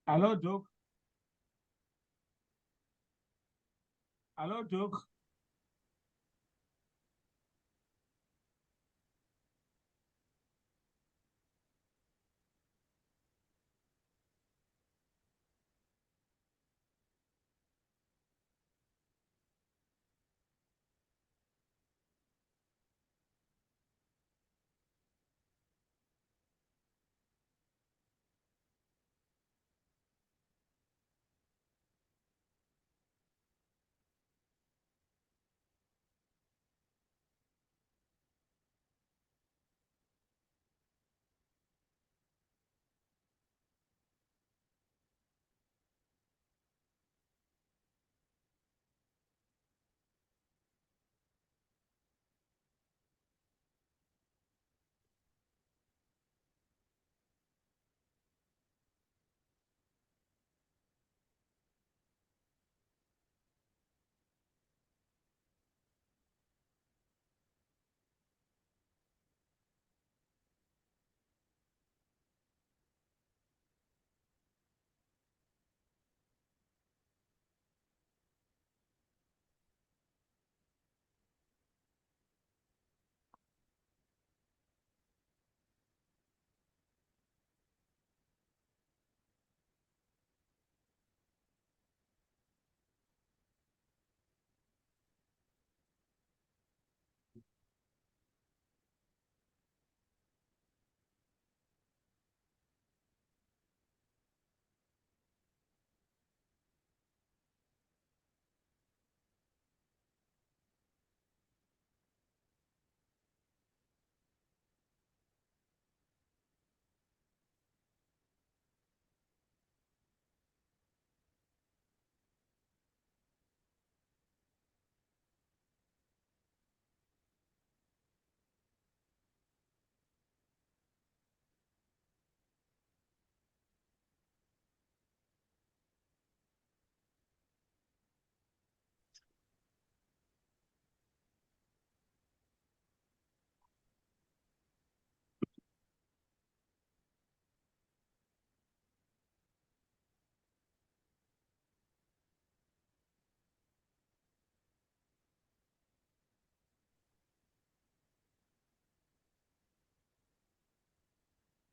Hello, Doc. Hello, Doc.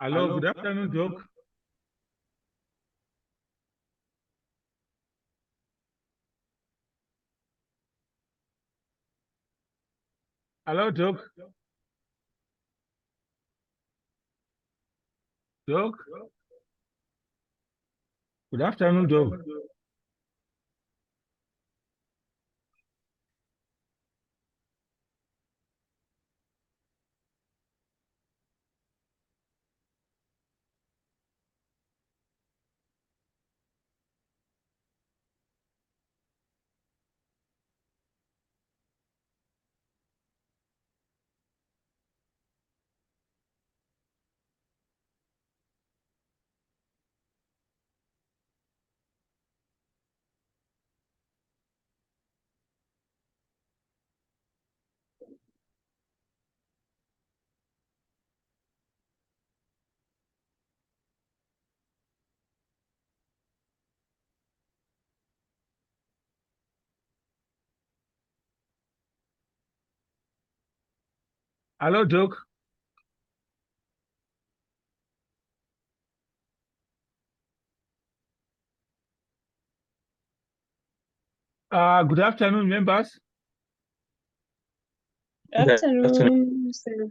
Hello, good afternoon, Doc. Hello, Doc. Doc. Good afternoon, Doc. Hello, Doc. Good afternoon, members. Afternoon, sir.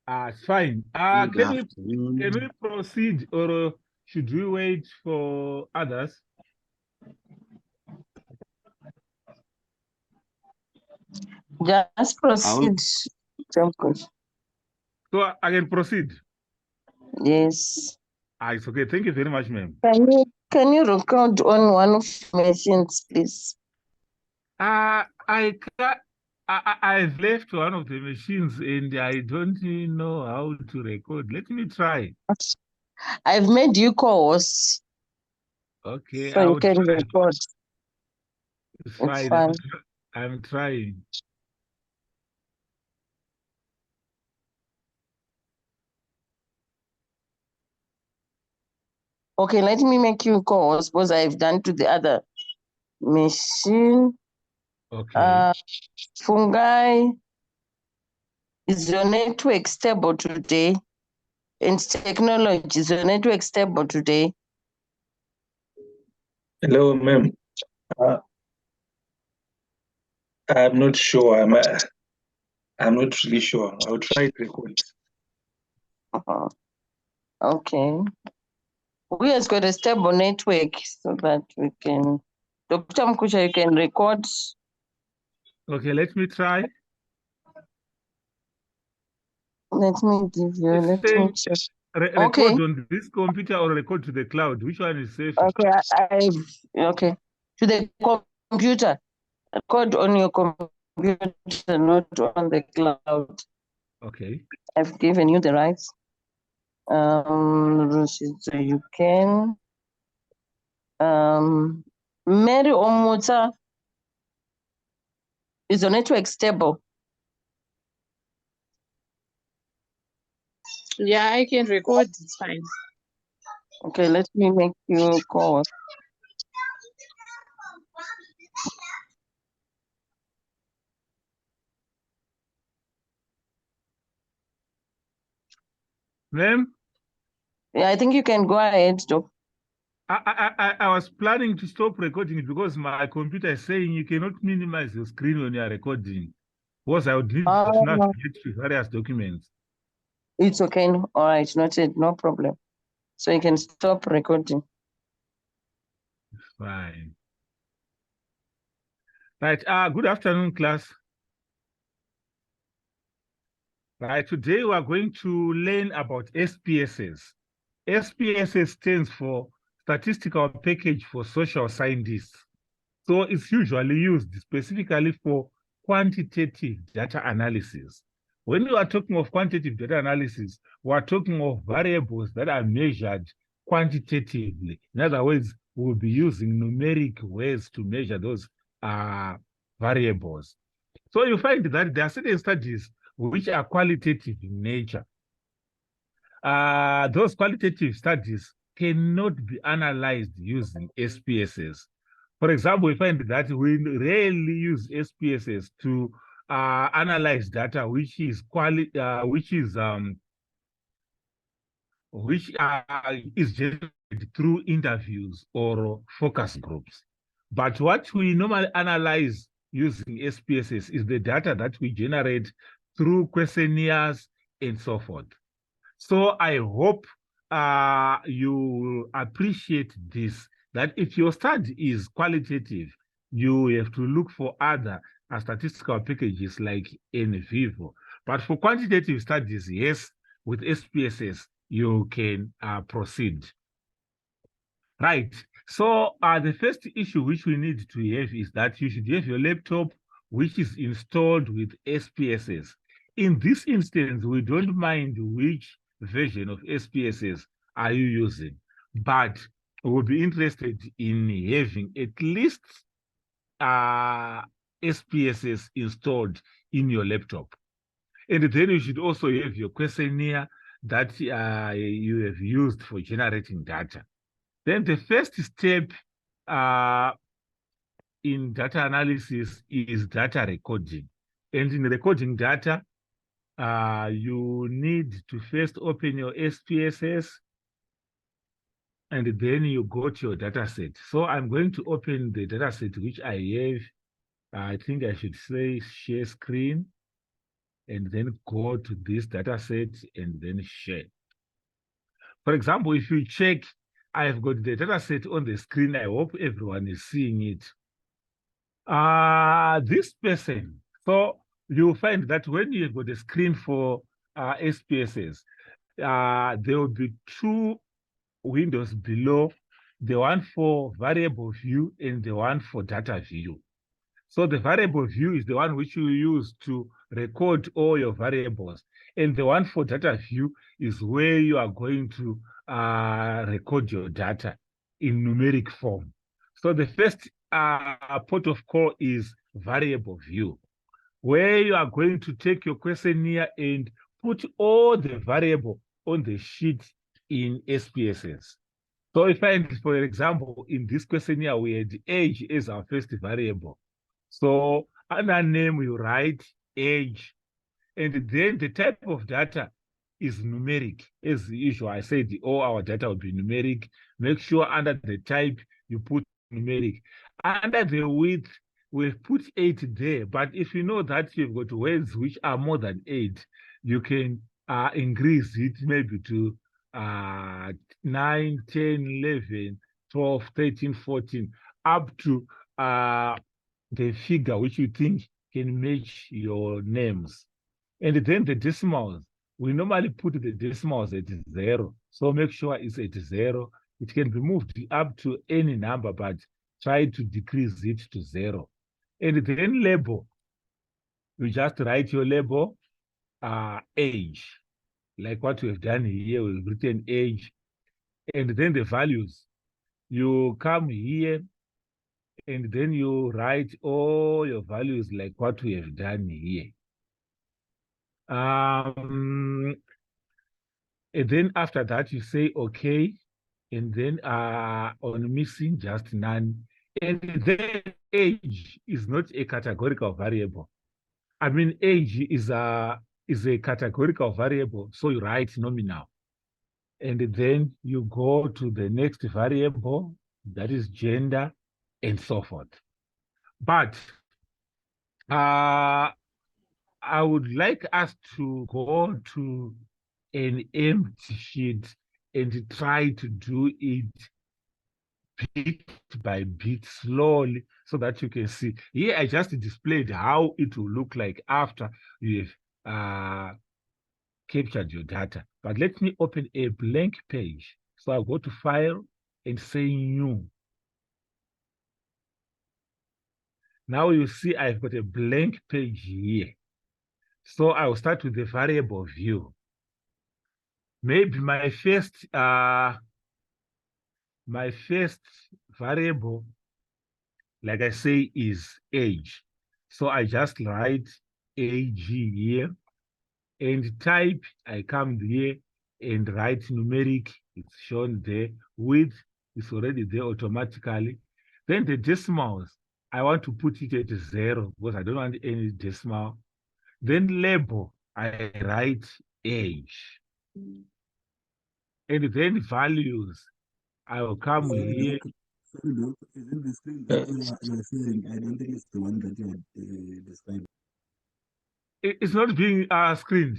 It's fine. Can we proceed, or should we wait for others? Just proceed. Of So I can proceed. Yes. It's okay. Thank you very much, ma'am. Can you record on one of the machines, please? I've left one of the machines and I don't know how to record. Let me try. I've made you co-host, Okay, so you can record. It's It's fine. fine. I'm trying. Okay, let me make you co-host. Suppose I've done to the other machine. Okay. Fungi, is your network stable today? And technology, is your network stable today? Hello, ma'am. I'm not sure. I'm not really sure. I'll try to record. Okay. We has got a stable network so that we can, Dr. Mkusha, you can record. Okay, let me try. Let me give you, It's let me check. Okay. record on this computer or record to the cloud. Which one is safer? Okay, okay. To the computer. Record on your computer, not on the cloud. Okay. I've given you the rights. So you can. Mary Omuta, is your network stable? Yeah, I can record. It's fine. Okay, let me make you call. Ma'am? Yeah, I think you can go ahead, Doc. I was planning to stop recording because my computer is saying you cannot minimize your screen when you are recording. Because I would need to navigate to various documents. It's okay. All right, noted, no problem. So you can stop recording. Fine. Right. Good afternoon, class. Right. Today we are going to learn about SPSS. SPSS stands for Statistical Package for Social Scientists. So it's usually used specifically for quantitative data analysis. When we are talking of quantitative data analysis, we are talking of variables that are measured quantitatively. In other words, we'll be using numeric ways to measure those variables. So you find that there are certain studies which are qualitative in nature. Those qualitative studies cannot be analyzed using SPSS. For example, we find that we rarely use SPSS to analyze data which is generated through interviews or focus groups. But what we normally analyze using SPSS is the data that we generate through questionnaires and so forth. So I hope you appreciate this, that if your study is qualitative, you have to look for other statistical packages like NVivo. But for quantitative studies, yes, with SPSS, you can proceed. Right. So the first issue which we need to have is that you should have your laptop which is installed with SPSS. In this instance, we don't mind which version of SPSS are you using, but we'll be interested in having at least SPSS installed in your laptop. And then you should also have your questionnaire that you have used for generating data. Then the first step in data analysis is data recording. And in recording data, you need to first open your SPSS, and then you go to your data set. So I'm going to open the data set which I have. I think I should say share screen, and then go to this data set and then share. For example, if you check, I've got the data set on the screen. I hope everyone is seeing it. This person, so you'll find that when you've got a screen for SPSS, there will be two windows below, the one for variable view and the one for data view. So the variable view is the one which you use to record all your variables. And the one for data view is where you are going to record your data in numeric form. So the first port of call is variable view, where you are going to take your questionnaire and put all the variable on the sheet in SPSS. So if I, for example, in this question here, we had age as our first variable. So under name, you write age, and then the type of data is numeric. As usual, I said all our data will be numeric. Make sure under the type you put numeric. Under the width, we've put 8 there. But if you know that you've got words which are more than 8, you can increase it maybe to 9, 10, 11, 12, 13, 14, up to the figure which you think can match your names. And then the decimals, we normally put the decimals at 0. So make sure it's at 0. It can be moved up to any number, but try to decrease it to 0. And then label, you just write your label, age, like what we have done here. We've written age. And then the values, you come here, and then you write all your values like what we have done here. And then after that, you say, okay. And then on missing, just none. And then age is not a categorical variable. I mean, age is a categorical variable, so you write nominal. And then you go to the next variable, that is gender, and so forth. But I would like us to go to an empty sheet and try to do it bit by bit, slowly, so that you can see. Here, I just displayed how it will look like after you have captured your data. But let me open a blank page. So I'll go to File and say New. Now you see I've got a blank page here. So I'll start with the variable view. Maybe my first variable, like I say, is age. So I just write age here, and type, I come here and write numeric, it's shown there. Width is already there automatically. Then the decimals, I want to put it at 0 because I don't want any decimal. Then label, I write age. And then values, I will come here. Sorry, Doc, isn't the screen that you're sharing? I don't think it's the one that you're describing. It's not being screened.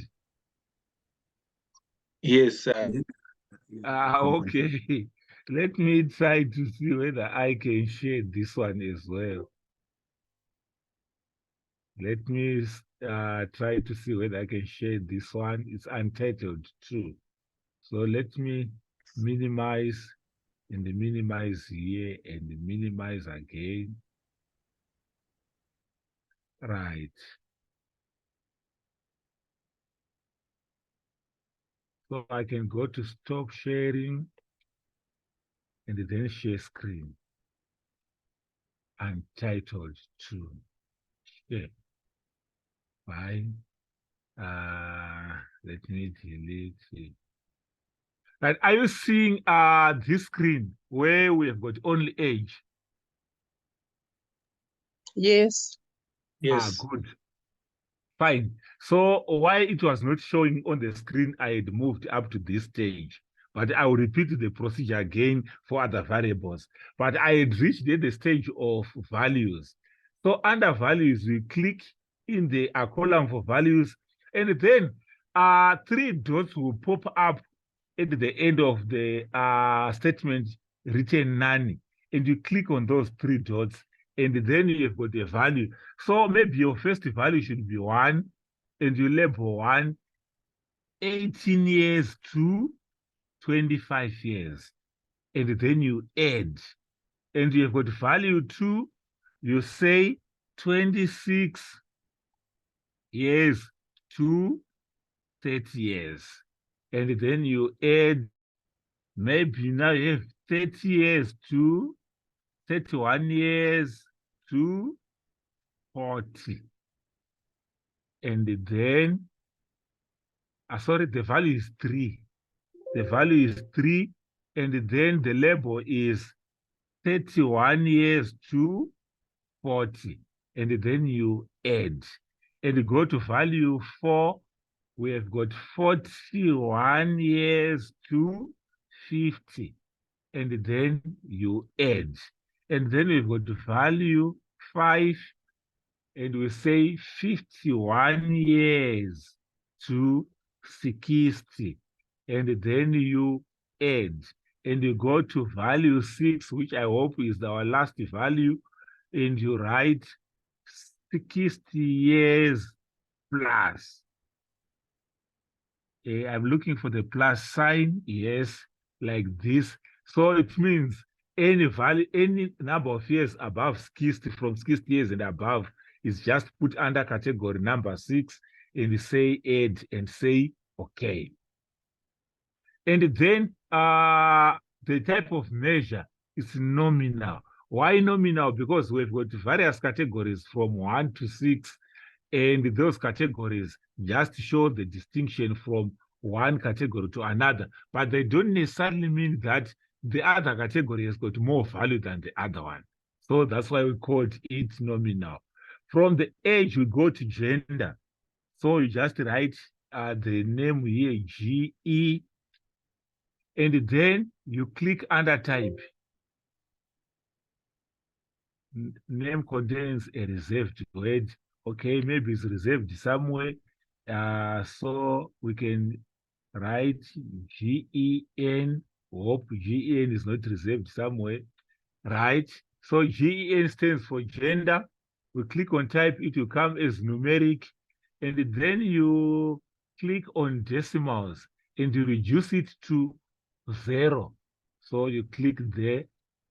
Yes. Okay. Let me try to see whether I can share this one as well. Let me try to see whether I can share this one. It's untitled too. So let me minimize and minimize here and minimize again. Right. So I can go to stop sharing and then share screen. Untitled too. Share. Fine. Let me delete it. Right. Are you seeing this screen where we have got only age? Yes. Yes. Good. Fine. So why it was not showing on the screen, I had moved up to this stage. But I will repeat the procedure again for other variables. But I had reached the stage of values. So under values, we click in the column for values, and then 3 dots will pop up at the end of the statement, return none. And you click on those 3 dots, and then you have got a value. So maybe your first value should be 1, and you label 1, 18 years to 25 years. And then you add. And you have got value 2, you say 26 years to 30 years. And then you add, maybe now you have 30 years to 31 years to 40. And then, sorry, the value is 3. The value is 3. and then the label is 31 years to 40, and then you add, and go to value 4. We have got 41 years to 50, and then you add, and then we've got value 5, and we say 51 years to 60, and then you add, and you go to value 6, which I hope is our last value, and you write 60 years plus. I'm looking for the plus sign, yes, like this. So it means any value, any number of years above 60, from 60 years and above, is just put under category number 6 and say add and say okay. And then the type of measure is nominal. Why nominal? Because we've got various categories from 1 to 6, and those categories just show the distinction from one category to another, but they don't necessarily mean that the other category has got more value than the other one. So that's why we called it nominal. From the age, we go to gender. So you just write the name here, GE, and then you click under type. Name contains a reserved word. Okay, maybe it's reserved somewhere. So we can write GEN. Hope GEN is not reserved somewhere, right? So GEN stands for gender. We click on type, it will come as numeric, and then you click on decimals and you reduce it to 0. So you click there,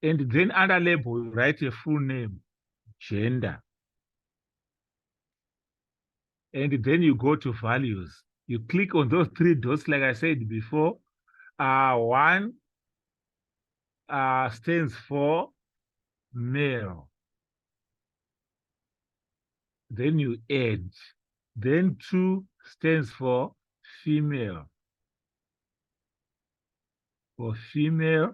and then under label, you write a full name, gender. And then you go to values. You click on those 3 dots, like I said before. 1 stands for male. Then you add. Then 2 stands for female. For female.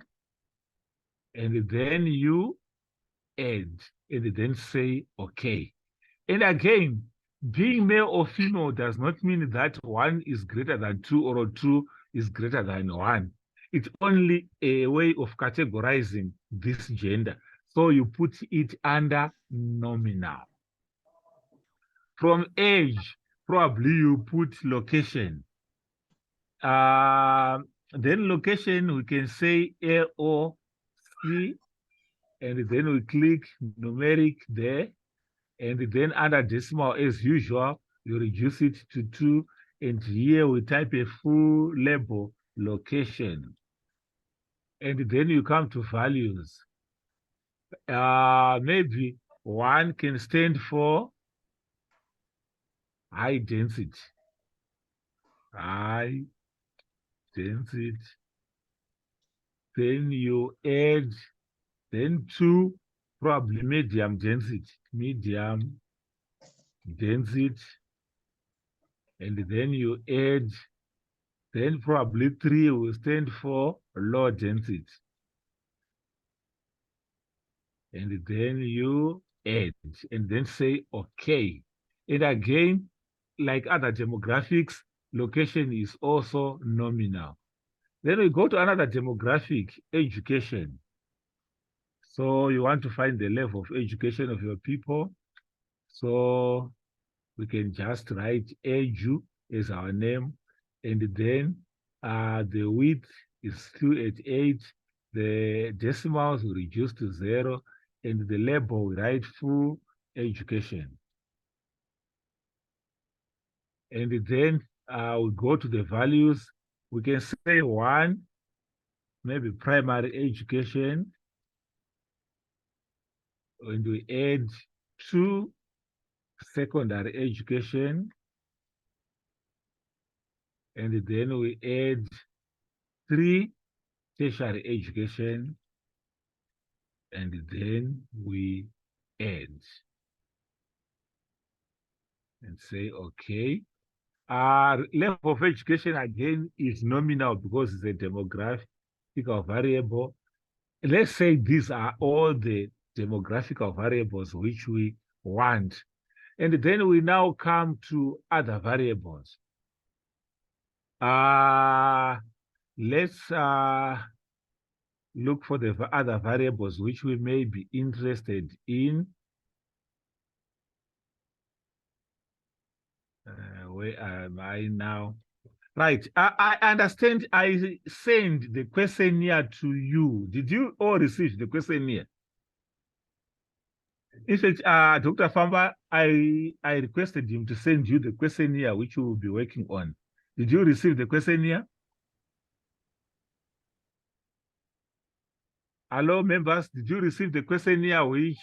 And then you add. And then say, okay. And again, being male or female does not mean that 1 is greater than 2 or 2 is greater than 1. It's only a way of categorizing this gender. So you put it under nominal. From age, probably you put location. Then location, we can say AOC, and then we click numeric there. And then under decimal, as usual, you reduce it to 2. And here we type a full label, location. And then you come to values. Maybe 1 can stand for high density. High density. Then you add, then 2, probably medium density. Medium density. And then you add, then probably 3 will stand for low density. And then you add, and then say, okay. And again, like other demographics, location is also nominal. Then we go to another demographic, education. So you want to find the level of education of your people. So we can just write edu as our name, and then the width is 288, the decimals will reduce to 0, and the label we write full education. And then we go to the values. We can say 1, maybe primary education, and we add 2, secondary education, and then we add 3, tertiary education, and then we add and say okay. Level of education again is nominal because it's a demographic, demographical variable. Let's say these are all the demographical variables which we want. And then we now come to other variables. Let's look for the other variables which we may be interested in. Where am I now? Right. I understand I sent the questionnaire to you. Did you all receive the questionnaire? In fact, Dr. Famba, I requested him to send you the questionnaire which we will be working on. Did you receive the questionnaire? Hello, members. Did you receive the questionnaire which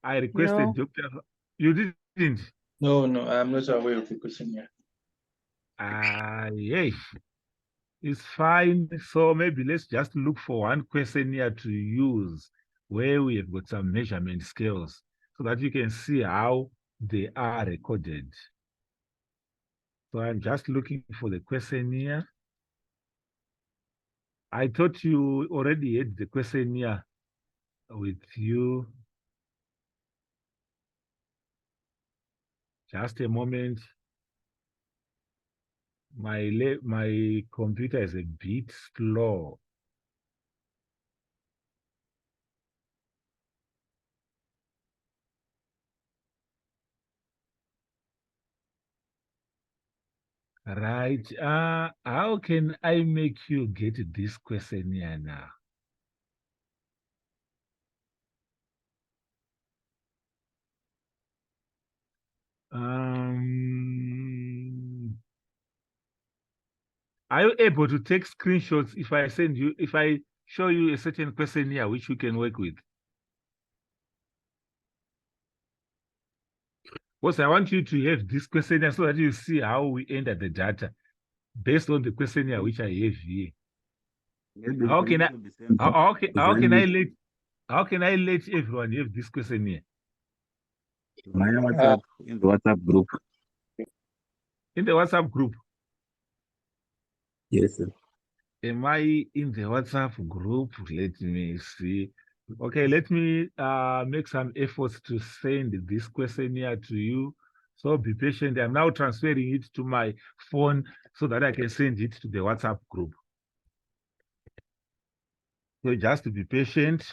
I requested, No. Dr. You didn't? No, I'm not aware of the question here. Yes. It's fine. So maybe let's just look for one questionnaire to use where we have got some measurement scales so that you can see how they are recorded. So I'm just looking for the questionnaire. I thought you already had the questionnaire with you. Just a moment. My computer is a bit slow. Right. How can I make you get this questionnaire now? Are you able to take screenshots if I show you a certain questionnaire which you can work with? Because I want you to have this questionnaire so that you see how we enter the data based on the questionnaire which I have here. Maybe How it can I also be sent how can I via let everyone have this questionnaire? WhatsApp, in the WhatsApp group? In the WhatsApp group. Yes, sir. Am I in the WhatsApp group? Let me see. Okay, let me make some efforts to send this questionnaire to you. So be patient. I'm now transferring it to my phone so that I can send it to the WhatsApp group. So just be patient.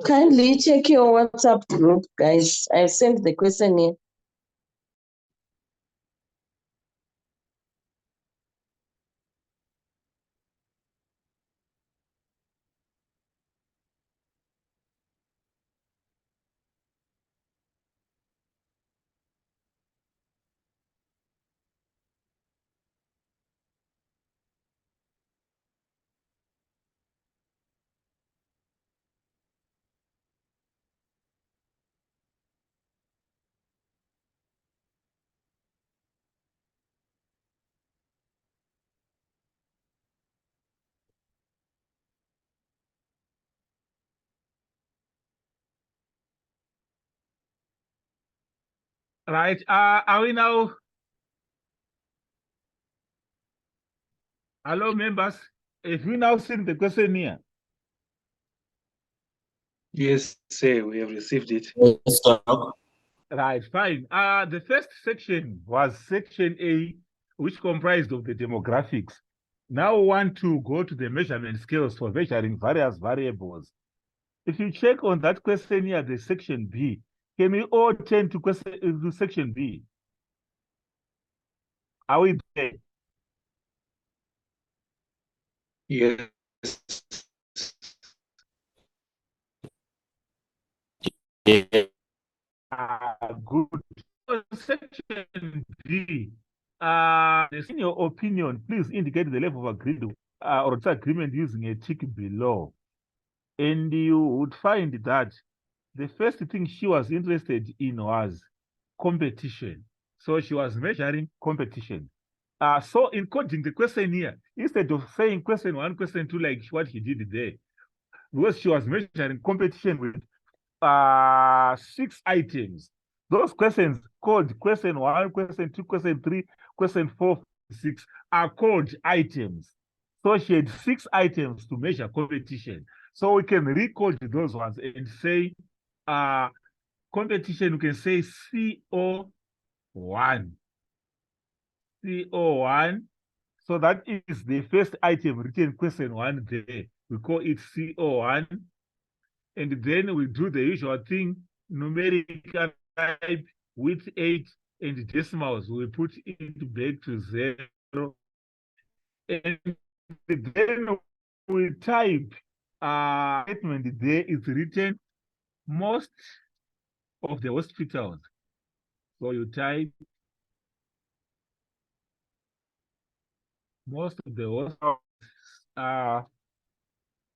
Kindly check your WhatsApp group, guys. I've sent the question in. Right. Are we now? Hello, members. If we now seen the question here. Yes, sir, we have received it. Yes, Doc. Right, fine. The first section was section A, which comprised of the demographics. Now we want to go to the measurement scales for measuring various variables. If you check on that question here, the section B, can we all turn to section B? Are we there? Yes. Good. Section D. In your opinion, please indicate the level of agreement or disagreement using a tick below. And you would find that the first thing she was interested in was competition. So she was measuring competition. So in coding the question here, instead of saying question 1, question 2, like what he did there, because she was measuring competition with 6 items. Those questions called question 1, question 2, question 3, question 4, 6 are called items. So she had 6 items to measure competition. So we can recode those ones and say competition, we can say CO1. CO1. So that is the first item written question 1 there. We call it CO1. And then we do the usual thing, numeric type with 8 and decimals. We put it back to 0. And then we type statement there is written most of the hospitals. So you type most of the hospitals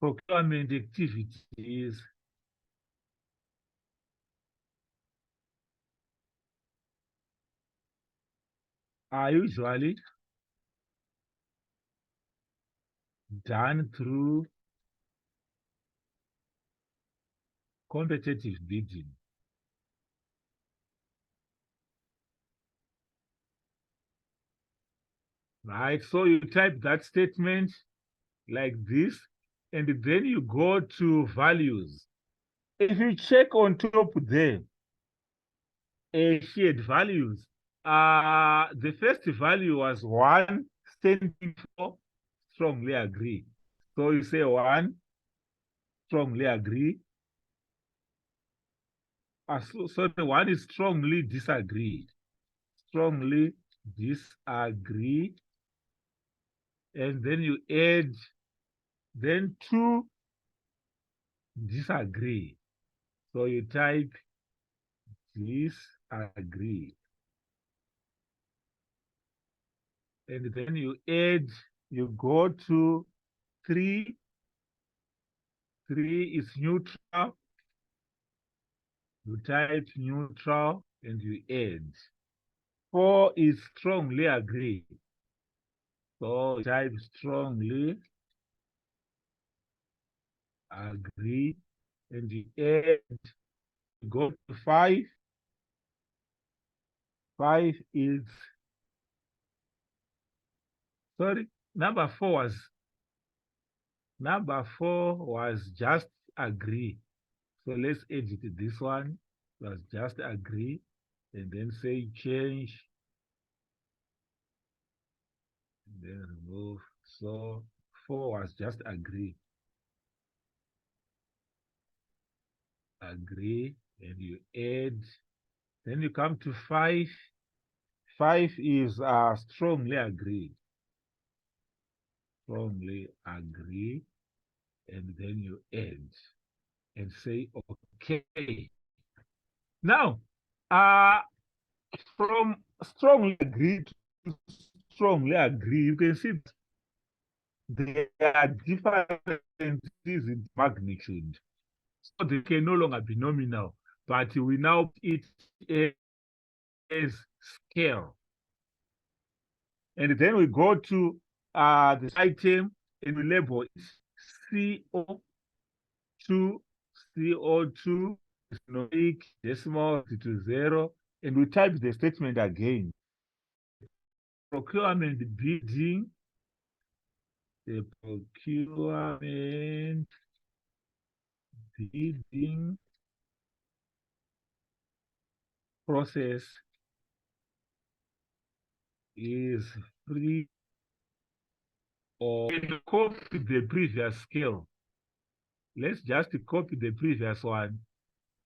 procurement activities are usually done through competitive bidding. Right, so you type that statement like this, and then you go to values. If you check on top there, shared values, the first value was 1, standing for strongly agree. So you say 1, strongly agree. So the 1 is strongly disagree. Strongly disagree. And then you add, then 2, disagree. So you type disagree. And then you add, you go to 3. 3 is neutral. You type neutral and you add. 4 is strongly agree. So you type strongly agree and you add. You go to 5. 5 is, sorry, number 4 was just agree. So let's edit this one. Was just agree and then say change. And then remove. So 4 was just agree. Agree and you add. Then you come to 5. 5 is strongly agree. Strongly agree. And then you add and say okay. Now, from strongly agree to strongly agree, you can see there are differences in magnitude. So they can no longer be nominal, but we now put it as scale. And then we go to this item and we label it CO2, CO2, numeric, decimal to 0, and we type the statement again. Procurement bidding, the procurement bidding process is free or copy the previous scale. let's just copy the previous one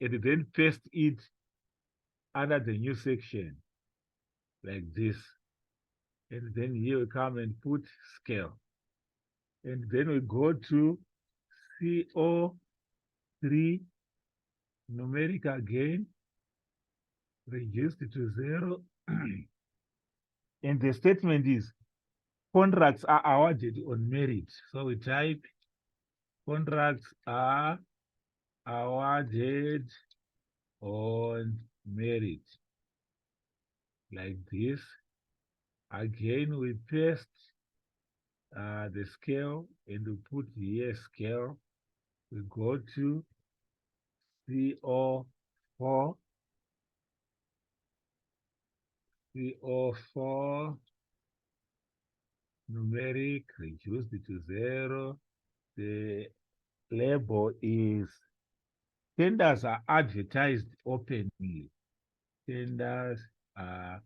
and then paste it under the new section like this. And then here we come and put scale. And then we go to CO3 numeric again, reduced to 0. And the statement is contracts are awarded on merit. So we type contracts are awarded on merit like this. Again, we paste the scale and we put here scale. We go to CO4, CO4 numeric reduced to 0. The label is tenders are advertised openly. Tenders are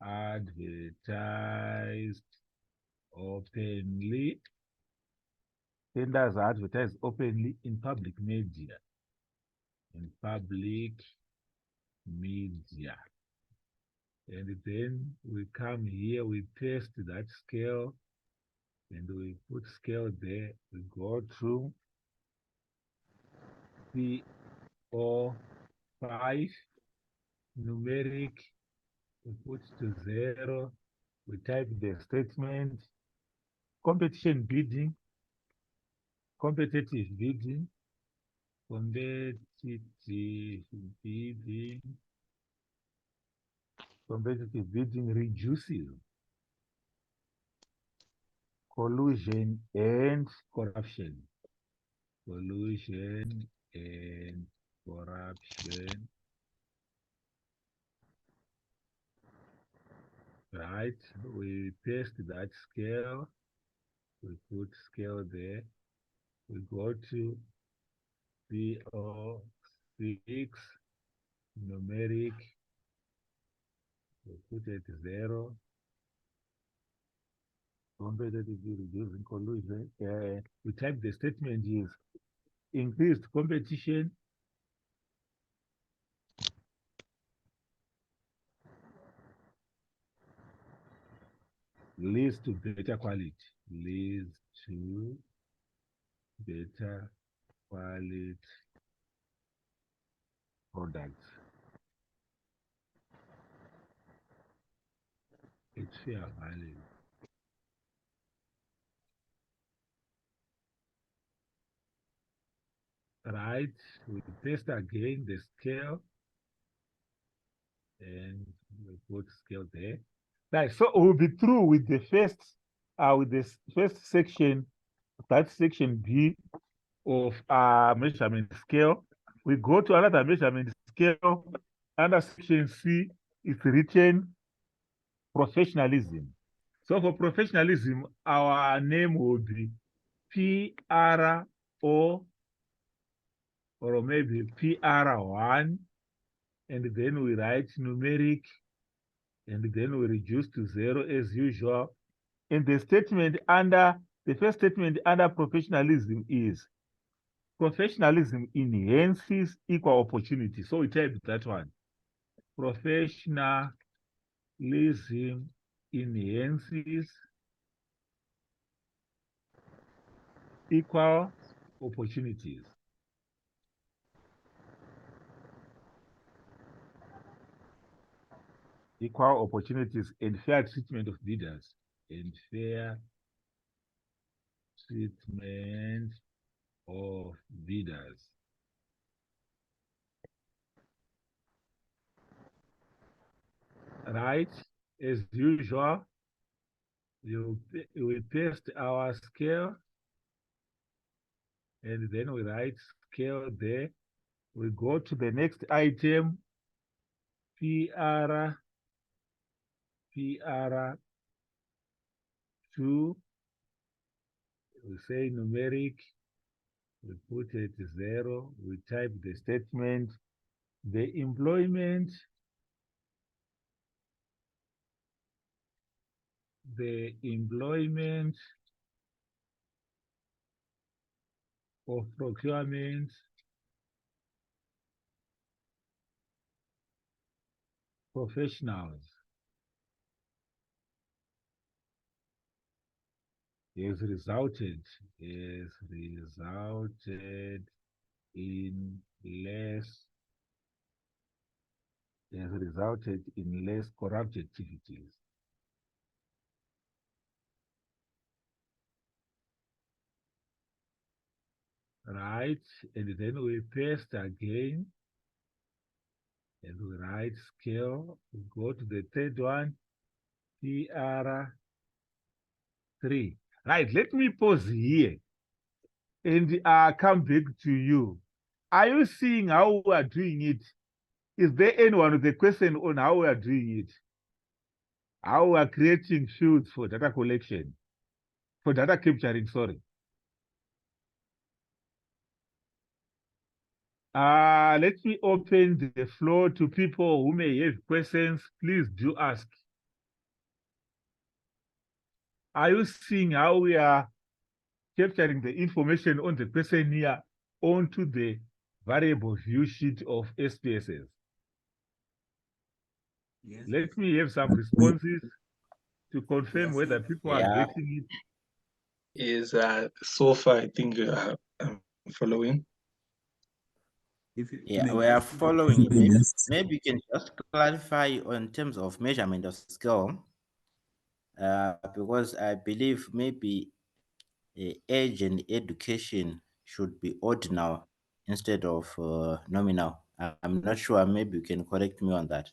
advertised openly. Tenders are advertised openly in public media. In public media. And then we come here, we paste that scale, and we put scale there. We go through CO5 numeric, we put to 0. We type the statement, competition bidding, competitive bidding, competitive bidding, competitive bidding reduces collusion and corruption. Collusion and corruption. Right, we paste that scale, we put scale there, we go to CO6 numeric, we put it 0. Competitive reducing collusion. We type the statement is increased competition leads to better quality. Leads to better quality products. It's fair value. Right, we paste again the scale and we put scale there. Right, so we'll be through with the first section, that section B of measurement scale. We go to another measurement scale. Under section C, it's written professionalism. So for professionalism, our name will be PRO or maybe PR1, and then we write numeric, and then we reduce to 0 as usual. And the statement under, the first statement under professionalism is, professionalism enhances equal opportunity. So we type that one. Professionalism enhances equal opportunities. Equal opportunities and fair treatment of bidders. And fair treatment of bidders. Right, as usual, we paste our scale, and then we write scale there. We go to the next item, PR2, we say numeric, we put it 0, we type the statement, the employment of procurement professionals has resulted in less corrupt activities. Right, and then we paste again, and we write scale. We go to the third one, PR3. Right, let me pause here and come back to you. Are you seeing how we are doing it? Is there anyone with a question on how we are doing it? How we are creating fields for data collection, for data capturing, sorry. Let me open the floor to people who may have questions. Please do ask. Are you seeing how we are capturing the information on the questionnaire onto the variable view sheet of SPSS? Yes. Let me have some responses to confirm Yes, whether yes. people are Yeah. getting it. Is so far I think I'm following. If you Yeah, may we I are speak? following. If you may just- Maybe you can just clarify on terms of measurement of scale, because I believe maybe age and education should be ordinal instead of nominal. I'm not sure. Maybe you can correct me on that.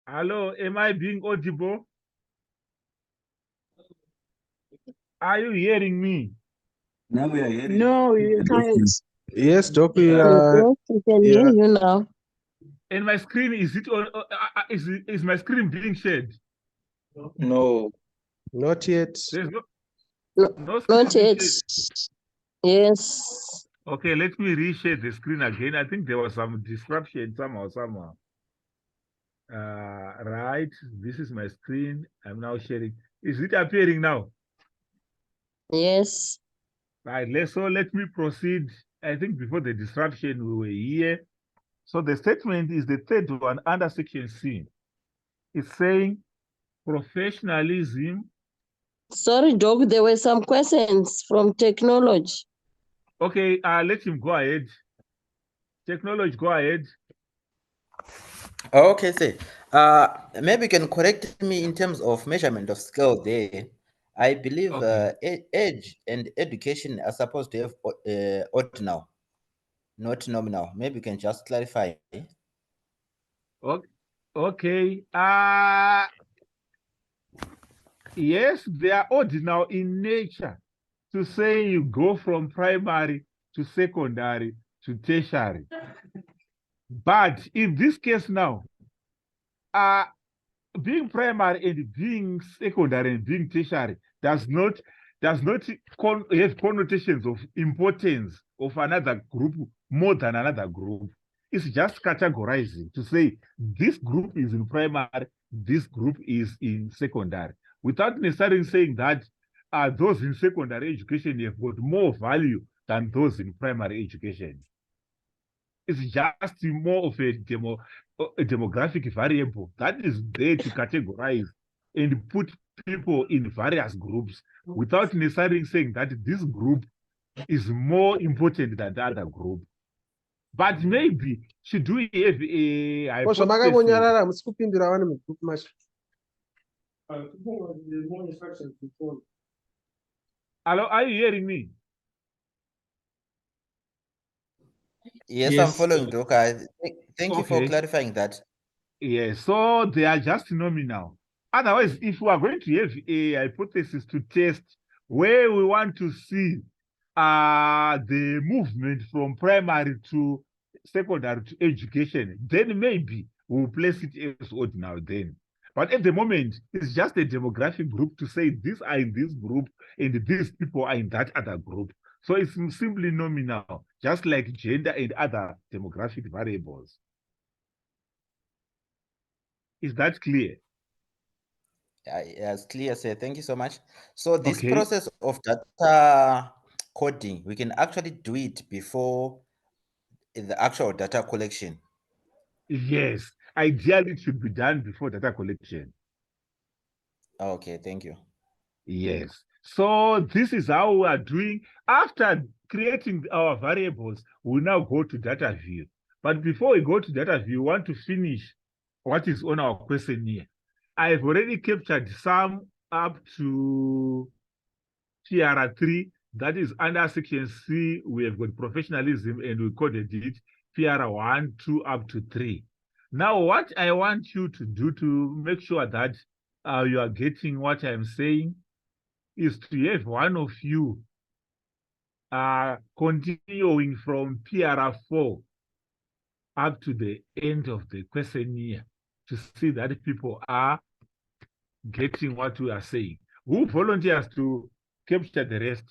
Hello, am I being audible? Are you hearing me? Now we are hearing. No, you can't. Yes, Doc, we Yes, we can hear yeah. you now. And my screen, is it on? Is my screen being shared? No, Not yet. There's no No, screen not being yet. shared. Yes. Okay, let me reshare the screen again. I think there was some disruption somehow. Right, this is my screen. I'm now sharing. Is it appearing now? Yes. Right, let me proceed. I think before the disruption, we were here. So the statement is the third one under section C. It's saying professionalism. Sorry, Doc, there were some questions from technology. Okay, let him go ahead. Technology, go ahead. Okay, say. Maybe you can correct me in terms of measurement of scale there. I believe Okay. age and education are supposed to have ordinal, not nominal. Maybe you can just clarify. Okay. Yes, they are ordinal in nature. To say you go from primary to secondary to tertiary. But in this case now, being primary and being secondary and being tertiary does not have connotations of importance of another group more than another group. It's just categorizing to say this group is in primary, this group is in secondary, without necessarily saying that those in secondary education have got more value than those in primary education. It's just more of a demographic variable that is there to categorize and put people in various groups without necessarily saying that this group is more important than the other group. But maybe should we have a Osha hypothesis? makangonyarara musi kupindura vane mugroup macho. Hello, are you hearing me? Yes, I'm Yes. following, Doka. Thank you for Okay. clarifying that. Yeah, so they are just nominal. Otherwise, if we are going to have a hypothesis to test where we want to see the movement from primary to secondary to education, then maybe we'll place it as ordinal then. But at the moment, it's just a demographic group to say these are in this group and these people are in that other group. So it's simply nominal, just like gender and other demographic variables. Is that clear? Yes, clear, sir. Thank you so much. So this Okay. process of data coding, we can actually do it before the actual data collection. Yes, ideally it should be done before data collection. Okay, thank you. Yes. So this is how we are doing. After creating our variables, we now go to data view. But before we go to data view, we want to finish what is on our questionnaire. I've already captured some up to PR3, that is under section C, we have got professionalism and we coded it PR1, 2, up to 3. Now, what I want you to do to make sure that you are getting what I'm saying is to have one of you continuing from PR4 up to the end of the questionnaire to see that people are getting what we are saying. Who volunteers to capture the rest?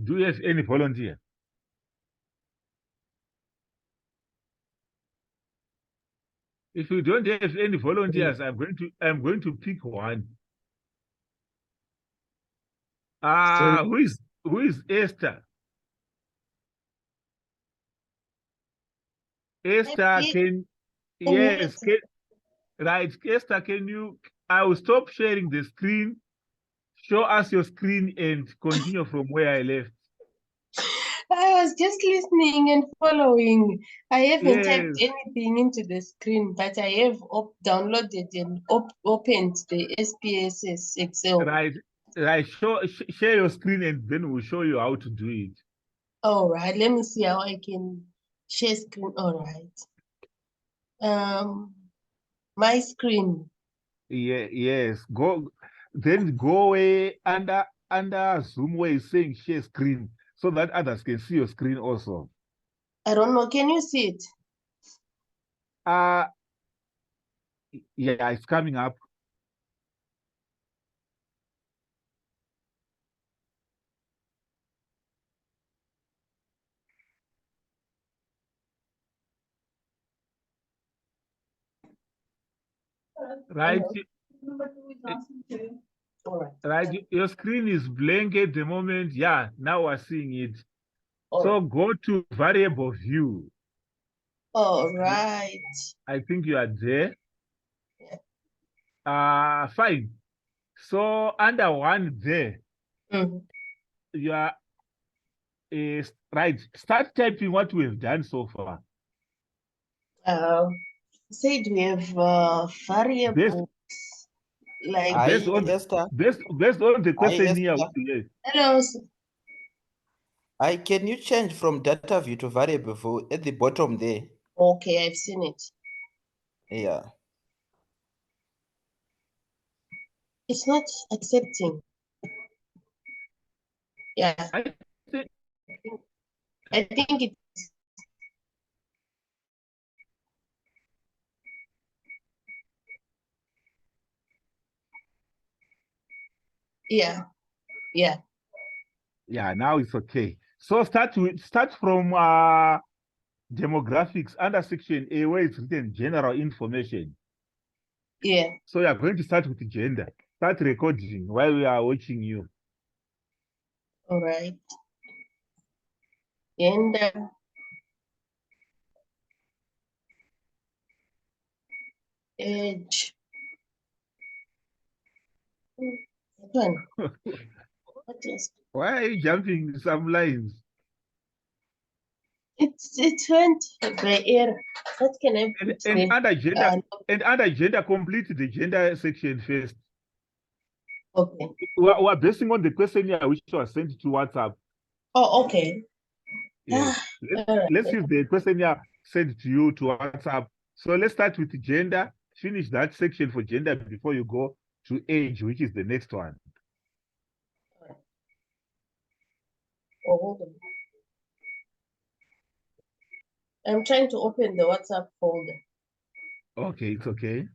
Do you have any volunteer? If you don't have any volunteers, I'm going to pick one. Who is Esther? Esther, yes, right, Esther, I will stop sharing the screen, show us your screen and continue from where I left. I was just listening and following. I haven't typed Yes. anything into the screen, but I have downloaded and opened the SPSS Excel. Right, share your screen and then we'll show you how to do it. All right, let me see how I can share screen. All right. My screen. Yeah, yes. Go away under Zoom where it's saying share screen so that others can see your screen also. I don't know. Can you see it? Yeah, it's coming up. Right, All right. right. Your screen is blank at the moment. Yeah, now we're seeing it. All So right. go to variable view. All right. I think you are there. Fine. So under one there, you are right. Start typing what we have done so far. Said we have variables like Based on Esther, the questionnaire. Esther. hello. Can you change from data view to variable view at the bottom there? Okay, I've seen it. Yeah. It's not accepting. Yeah. I think it's yeah. Yeah, now it's okay. So start from demographics under section A where it's written general information. Yeah. So you are going to start with gender. Start recording while we are watching you. All right. And age. one. What is Why are you jumping some lines? it went by error. What can I And, put and there? under gender, complete the gender section first. Okay. We're basing on the questionnaire which was sent to WhatsApp. Oh, okay. Yes. Let's use the questionnaire sent to you to WhatsApp. So let's start with gender. Finish that section for gender before you go to age, which is the next one. Oh, hold on. I'm trying to open the WhatsApp folder. Okay, it's okay.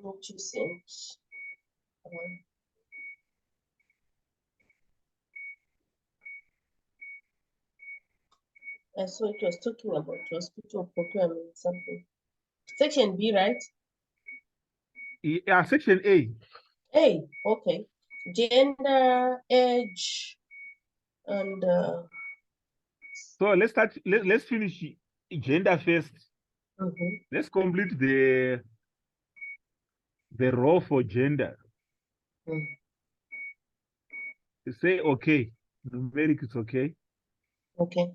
What you sent. I saw it was talking about hospital procurement something. Section B, right? Yeah, section A. A, okay. Gender, age, and So let's start. Let's finish gender first. mhm. Let's complete the row for gender. Mm. Say okay. Numeric is okay. Okay.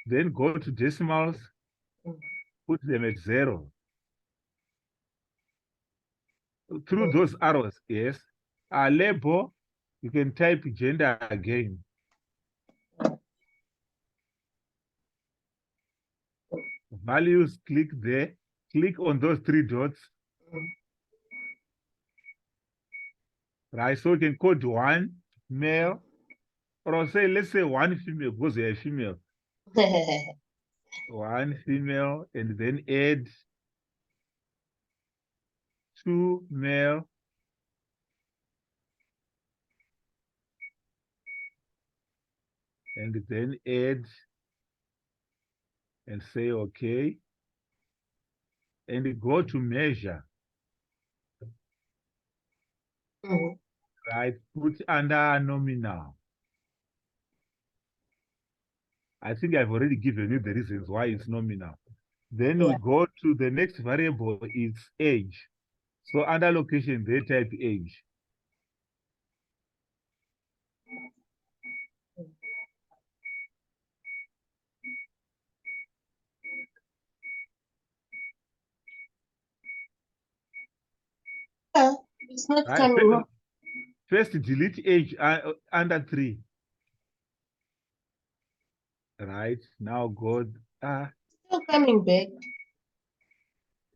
Then go to decimals. Mm. Put them at 0. Through Mm. those arrows, yes. Label, you can type gender again. Values, click there. Click on those 3 dots. Mm. Right, so you can code 1 male, or say, let's say 1 female, because they're a female. 1 female, and then add 2 male, and then add, and say okay, and go to measure. Mhm. Right, put under nominal. I think I've already given you the reasons why it's nominal. Then we Yeah. go to the next variable, it's age. So under location, they type age. It's not Right, coming up. first delete age under 3. Right, now go, Still coming back.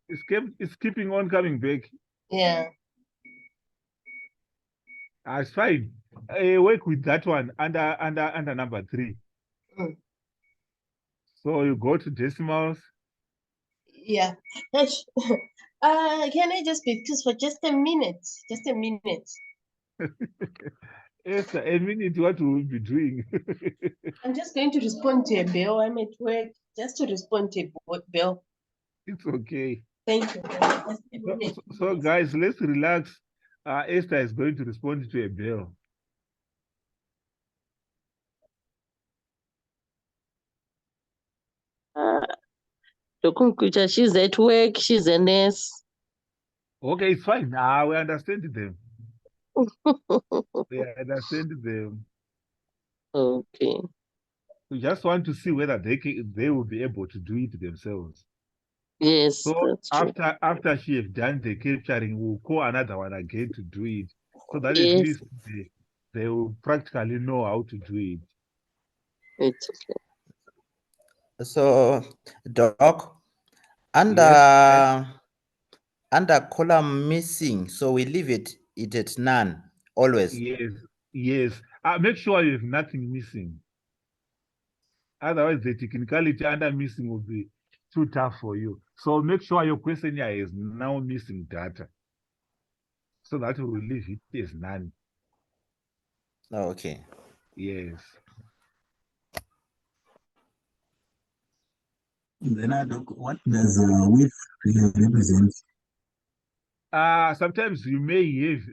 it's keeping on coming back. Yeah. It's fine. Work with that one under number 3. Mm. So you go to decimals. Yeah. Can I just be just for just a minute? Just a minute. Esther, a minute, what will we be doing? I'm just going to respond to a bill. I'm at work. Just to respond to a bill. It's okay. Thank you. Just a minute. So guys, let's relax. Esther is going to respond to a bill. The computer, she's at work, she's a nurse. Okay, it's fine. We understand them. We understand them. Okay. We just want to see whether they will be able to do it themselves. Yes, So that's true. after she has done the capturing, we'll call another one again to do it, so that at Yes. least they will practically know how to do it. It's okay. So, Doc, under Yes. under column missing, so we leave it at none always. Yes. Make sure you have nothing missing. Otherwise, the technicality under missing will be too tough for you. So make sure your questionnaire is now missing data, so that we will leave it as none. Okay. Yes. Then what does width really represent? Sometimes you may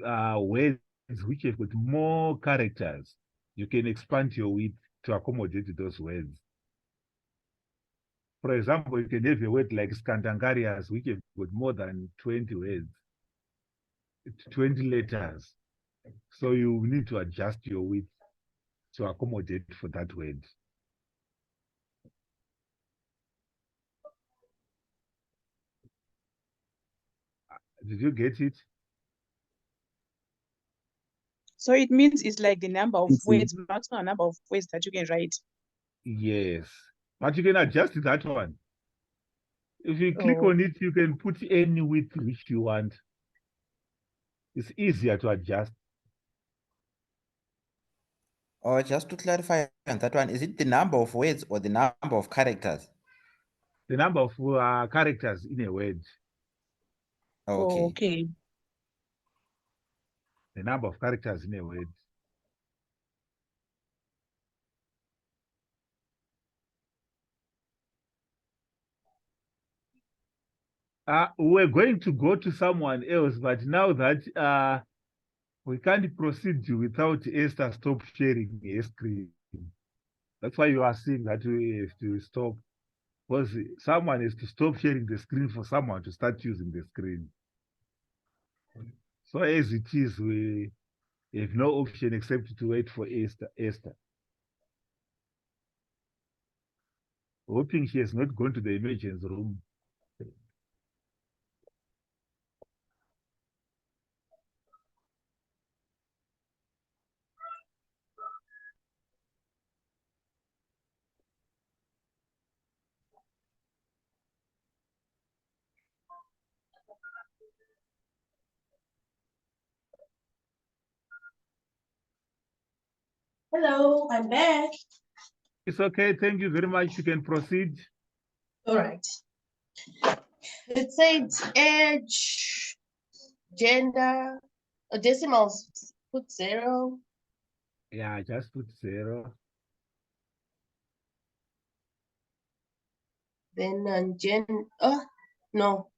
have words which have got more characters. You can expand your width to accommodate those words. For example, you can have a word like Scandangarias, which have got more than 20 words. 20 letters. So you need to adjust your width to accommodate for that word. Did you get it? So it means it's like the number of It's words, maximum number of words that you can write. Yes. But you can adjust that one. If you click Oh. on it, you can put any width which you want. It's easier to adjust. Or just to clarify on that one, is it the number of words or the number of characters? The number of characters in a word. Okay. Oh, okay. The number of characters in a word. We're going to go to someone else, but now that we can't proceed without Esther stop sharing her screen. That's why you are seeing that we have to stop. Because someone has to stop sharing the screen for someone to start using the screen. So as it is, we have no option except to wait for Esther. Hoping she has not gone to the emergency room. Hello, I'm back. It's okay. Thank you very much. You can proceed. All right. It said age, gender, decimals, put 0. Yeah, just put 0. Then oh, no,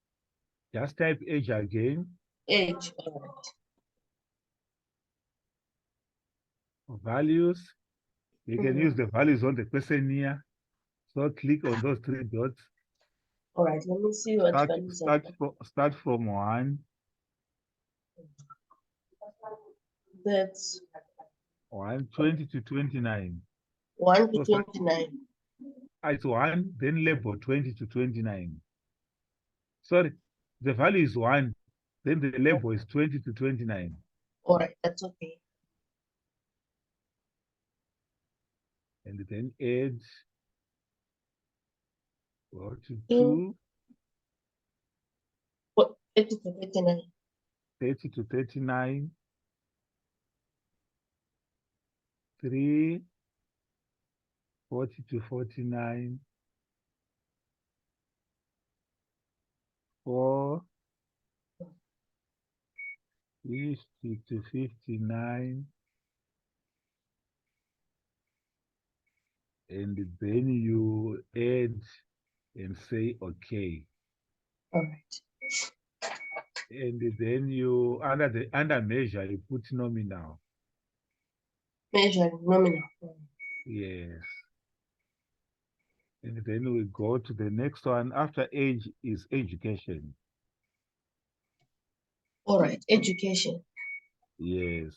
Just type age again. age. All right. Values. You can use the values on the questionnaire. So click on those 3 dots. All right, let me see what values are. Start from 1. That's 20 to 29. 1 to So 29. it's 1, then label 20 to 29. Sorry, the value is 1, then the label is 20 to 29. All right, that's okay. And then age, go to 2, 30 to 39. 30 to 39. 3, 40 to 49. 4, 50 to 59. And then you add and say okay. All right. And then you under measure you put nominal. Measure nominal. Yes. And then we go to the next one. After age is education. All right, education. Yes.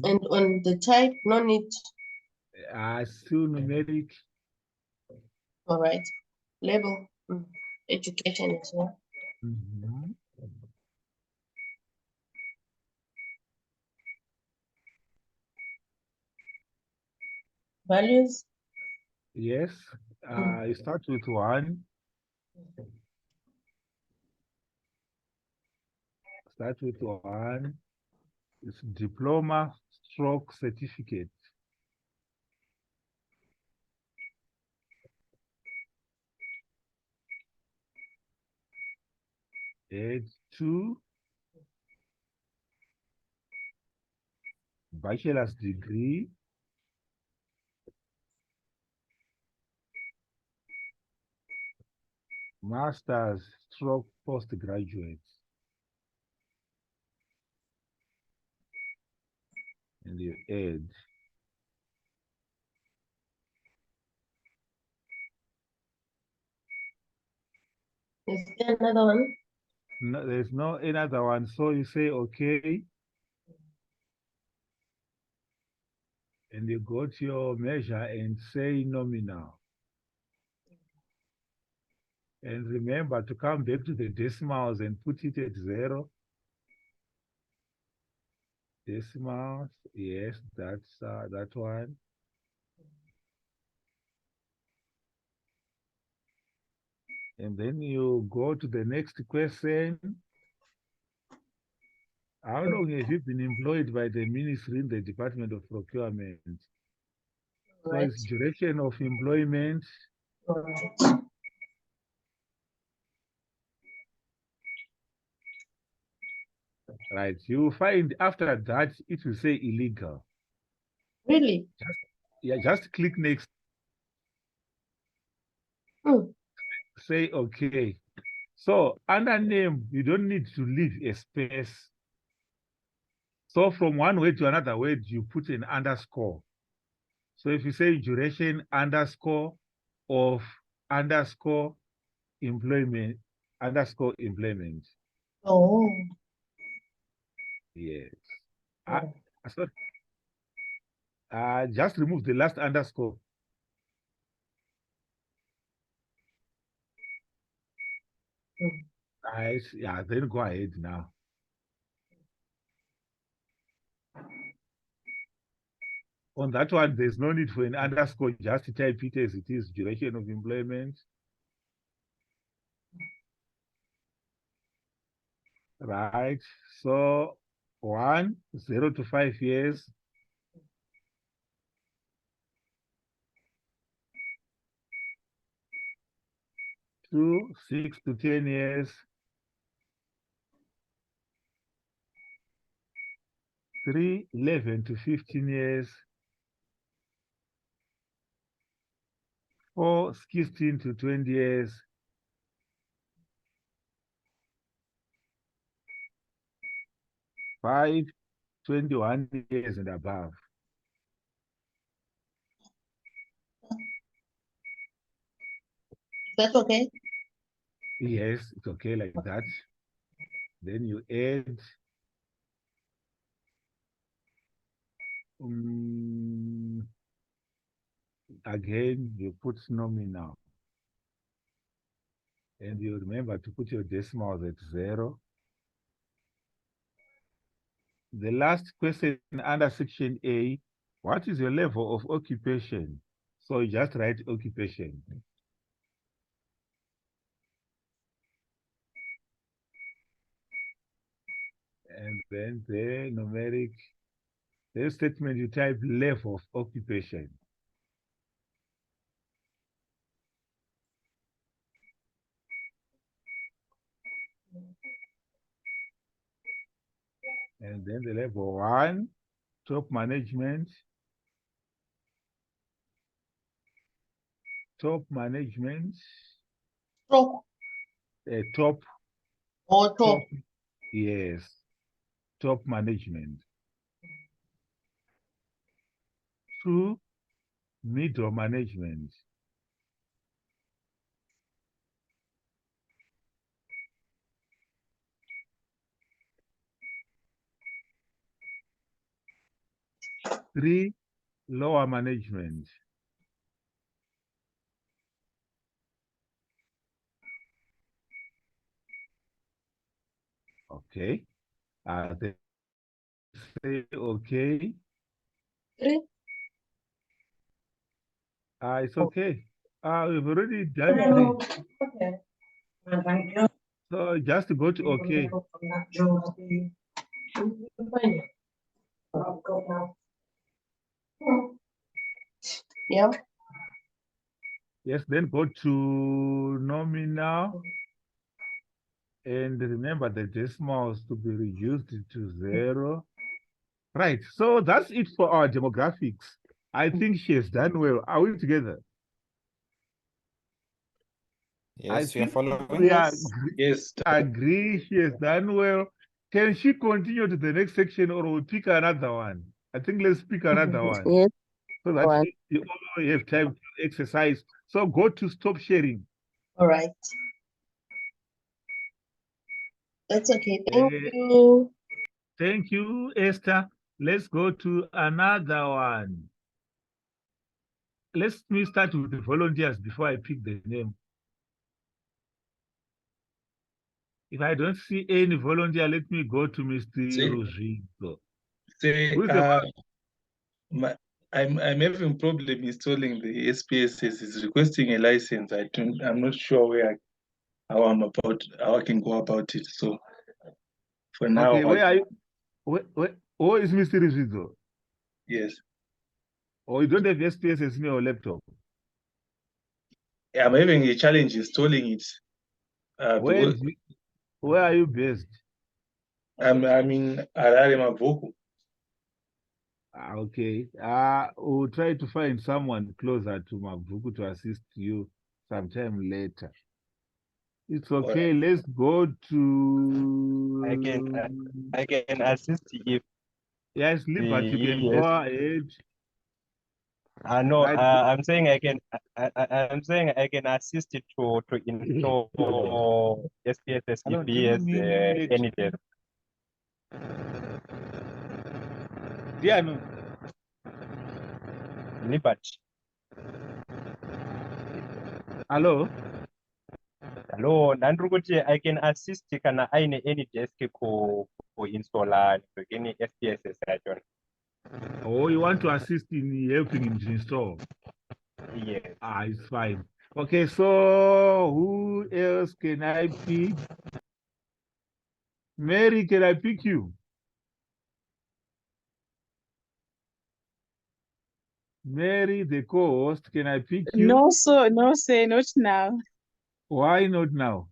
And on the type, no need. Still numeric. All right. Label, education as well. Values. Yes. You start with 1. Start with 1. It's diploma stroke certificate. Age 2. Bachelor's degree. Master's stroke postgraduate. And you add. Is there another one? No, there's no another one. So you say okay. And you go to your measure and say nominal. And remember to come back to the decimals and put it at 0. Decimals, yes, that's that one. And then you go to the next question. How long have you been employed by the ministry in the Department of Procurement? So Right. it's duration of employment. All right. Right. You find after that it will say illegal. Really? Yeah, just click next. Say okay. So under name, you don't need to leave a space. So from one word to another word, you put an underscore. So if you say duration underscore of underscore employment, underscore employment. Oh. Yes. Okay. Sorry. Just remove the last underscore. Right. Yeah, then go ahead now. On that one, there's no need for an underscore, just type it as it is, duration of employment. Right. So 1, 0 to 5 years. 2, 6 to 10 years. 3, 11 to 15 years. 4, 16 to 20 years. 5, 21 years and above. Is that okay? Yes, it's okay like that. Then you add again, you put nominal. And you remember to put your decimals at 0. The last question under section A, what is your level of occupation? So you just write occupation. And then the numeric, the statement you type level of occupation. And then the level 1, top management. Top management. Stroke. Top. Or top. Yes. Top management. 2, middle management. 3, lower management. 'Okay. They say okay. 3. It's okay. We've already done 3. Okay. So just go to okay. Yeah. Yes, then go to nominal. And remember the decimals to be reduced to 0. Right, so that's it for our demographics. I think she has done well. Are we together? Yes, we are following. We Yes. agree she has done well. Can she continue to the next section or we'll pick another one? I think let's pick another one. Yes. So that One. you all have time to exercise. So go to stop sharing. All right. That's okay. Thank you. Thank you, Esther. Let's go to another one. Let me start with the volunteers before I pick the name. If I don't see any volunteer, let me go to Mr. Say- Rodrigo. Say, Who is the I'm having problem installing the SPSS. It's requesting a license. I'm not sure how I can go about it. So for now, okay? Where are you? Who is Mr. Rodrigo? yes, Or you don't have SPSS in your laptop? I'm having a challenge installing it. Because Where are you based? I'm in Harare, Mavoko. Okay. We'll try to find someone closer to Mavuku to assist you sometime later. It's okay. Let's go to. I can assist if Yes, but you can go ahead. no, Right. I'm saying I'm saying I can assist it to install SPSS if he has any data. Yeah, no. Liberty. Hello. Hello, Nandruguti, I can assist kana any desk ko installer any SPSS add-on. Oh, you want to assist in helping him to install? Yes. It's fine. Okay, so who else can I pick? Mary, can I pick you? Mary, the co-host, can I pick you? No, sir, not now. Why not now?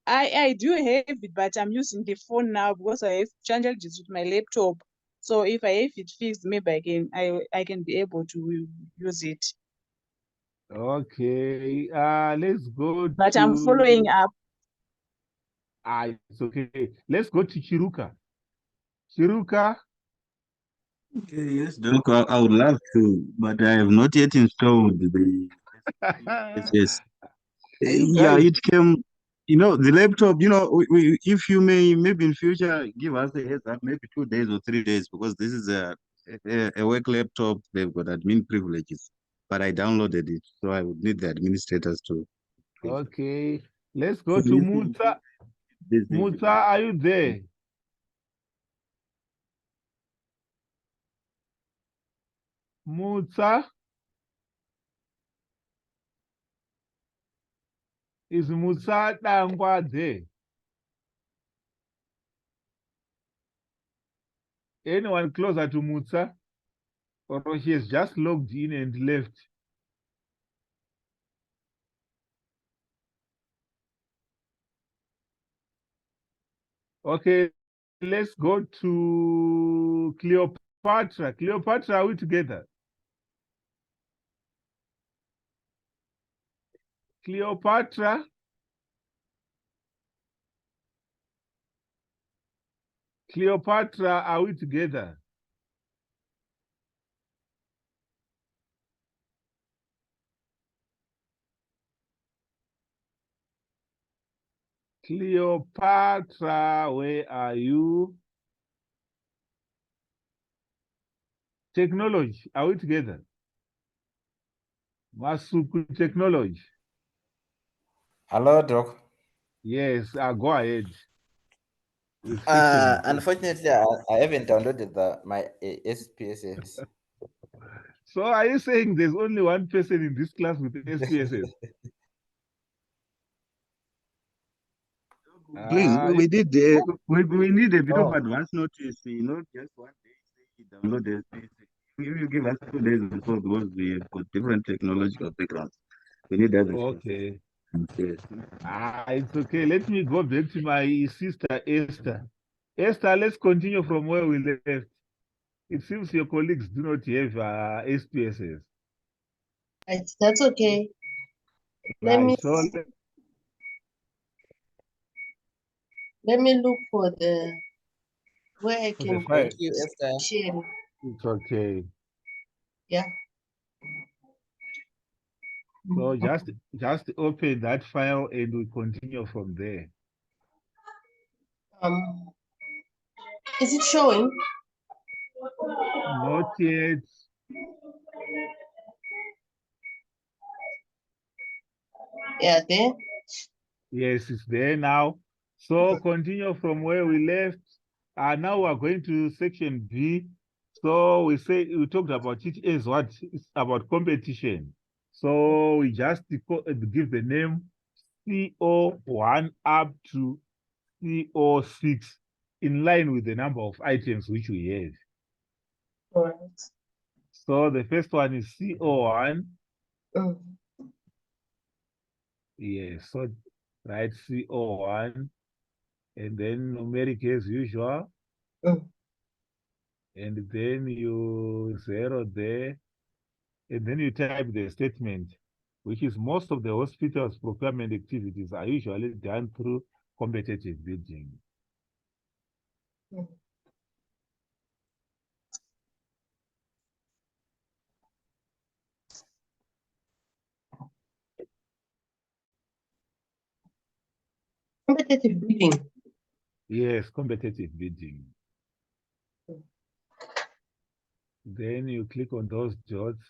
I do have it, but I'm using the phone now because I have challenges with my laptop. So if I have it fixed, maybe I can be able to use it. Okay, let's go But to... I'm following up. It's okay. Let's go to Chiruka. Chiruka? Okay, yes, Doc, I would love to, but I have not yet installed the SPSS. Yeah, it came, the laptop, if you may, maybe in future, give us a heads up, maybe 2 days or 3 days, because this is a work laptop. They've got admin privileges, but I downloaded it, so I would need the administrators to. Okay, let's go to Muta. Muta, are you there? Muta? Is Musa Dangwa there? Anyone closer to Musa? Or she has just logged in and left? Okay, let's go to Cleopatra. Cleopatra, are we together? Cleopatra? Cleopatra, are we together? Cleopatra, where are you? Technology, are we together? Masuku Technology. Hello, Doc. Yes, go ahead. Unfortunately, I haven't downloaded my SPSS. So are you saying there's only one person in this class with SPSS? Please, we need a bit of advance notice, just 1 day, download the SPSS. You give us 2 days or so, because we have got different technological backgrounds. We need that. Okay. Yes. It's okay. Let me go back to my sister Esther. Esther, let's continue from where we left. It seems your colleagues do not have SPSS. Right, that's okay. Let me look for where I can Thank you, Esther. share. It's okay. Yeah. So just open that file and we continue from there. Is it showing? Not yet. Yeah, there. Yes, it's there now. So continue from where we left. Now we're going to section B. So we talked about it as what? It's about competition. So we just give the name CO1 up to CO6 in line with the number of items which we have. All right. So the first one is CO1. Yes, so write CO1 and then numeric as usual. And then you 0 there. And then you type the statement, which is most of the hospital's procurement activities are usually done through competitive bidding. Competitive bidding. Yes, competitive bidding. Then you click on those dots.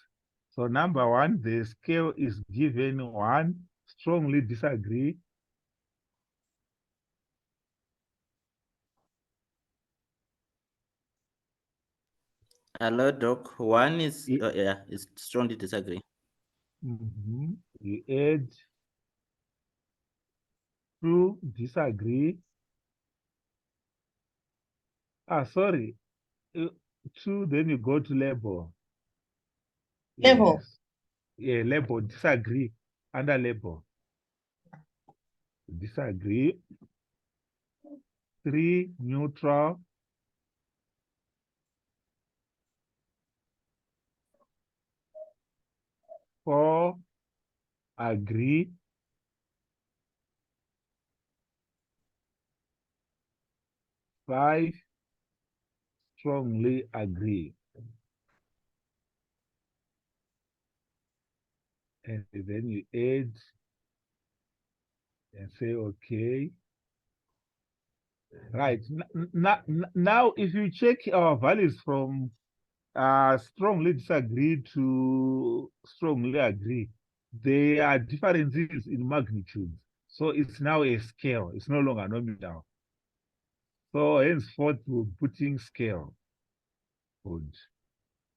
So number 1, the scale is given 1, strongly disagree. Hello, Doc. 1 is yeah, is strongly disagree. You add 2, disagree. Sorry. 2, then you go to label. Label. Yes. Yeah, label, disagree, under label. Disagree. 3, neutral. 4, agree. 5, strongly agree. And then you add and say, okay. Right. Now, if you check our values from strongly disagree to strongly agree, there are differences in magnitude. So it's now a scale. It's no longer nominal. So henceforth, we're putting scale. Good.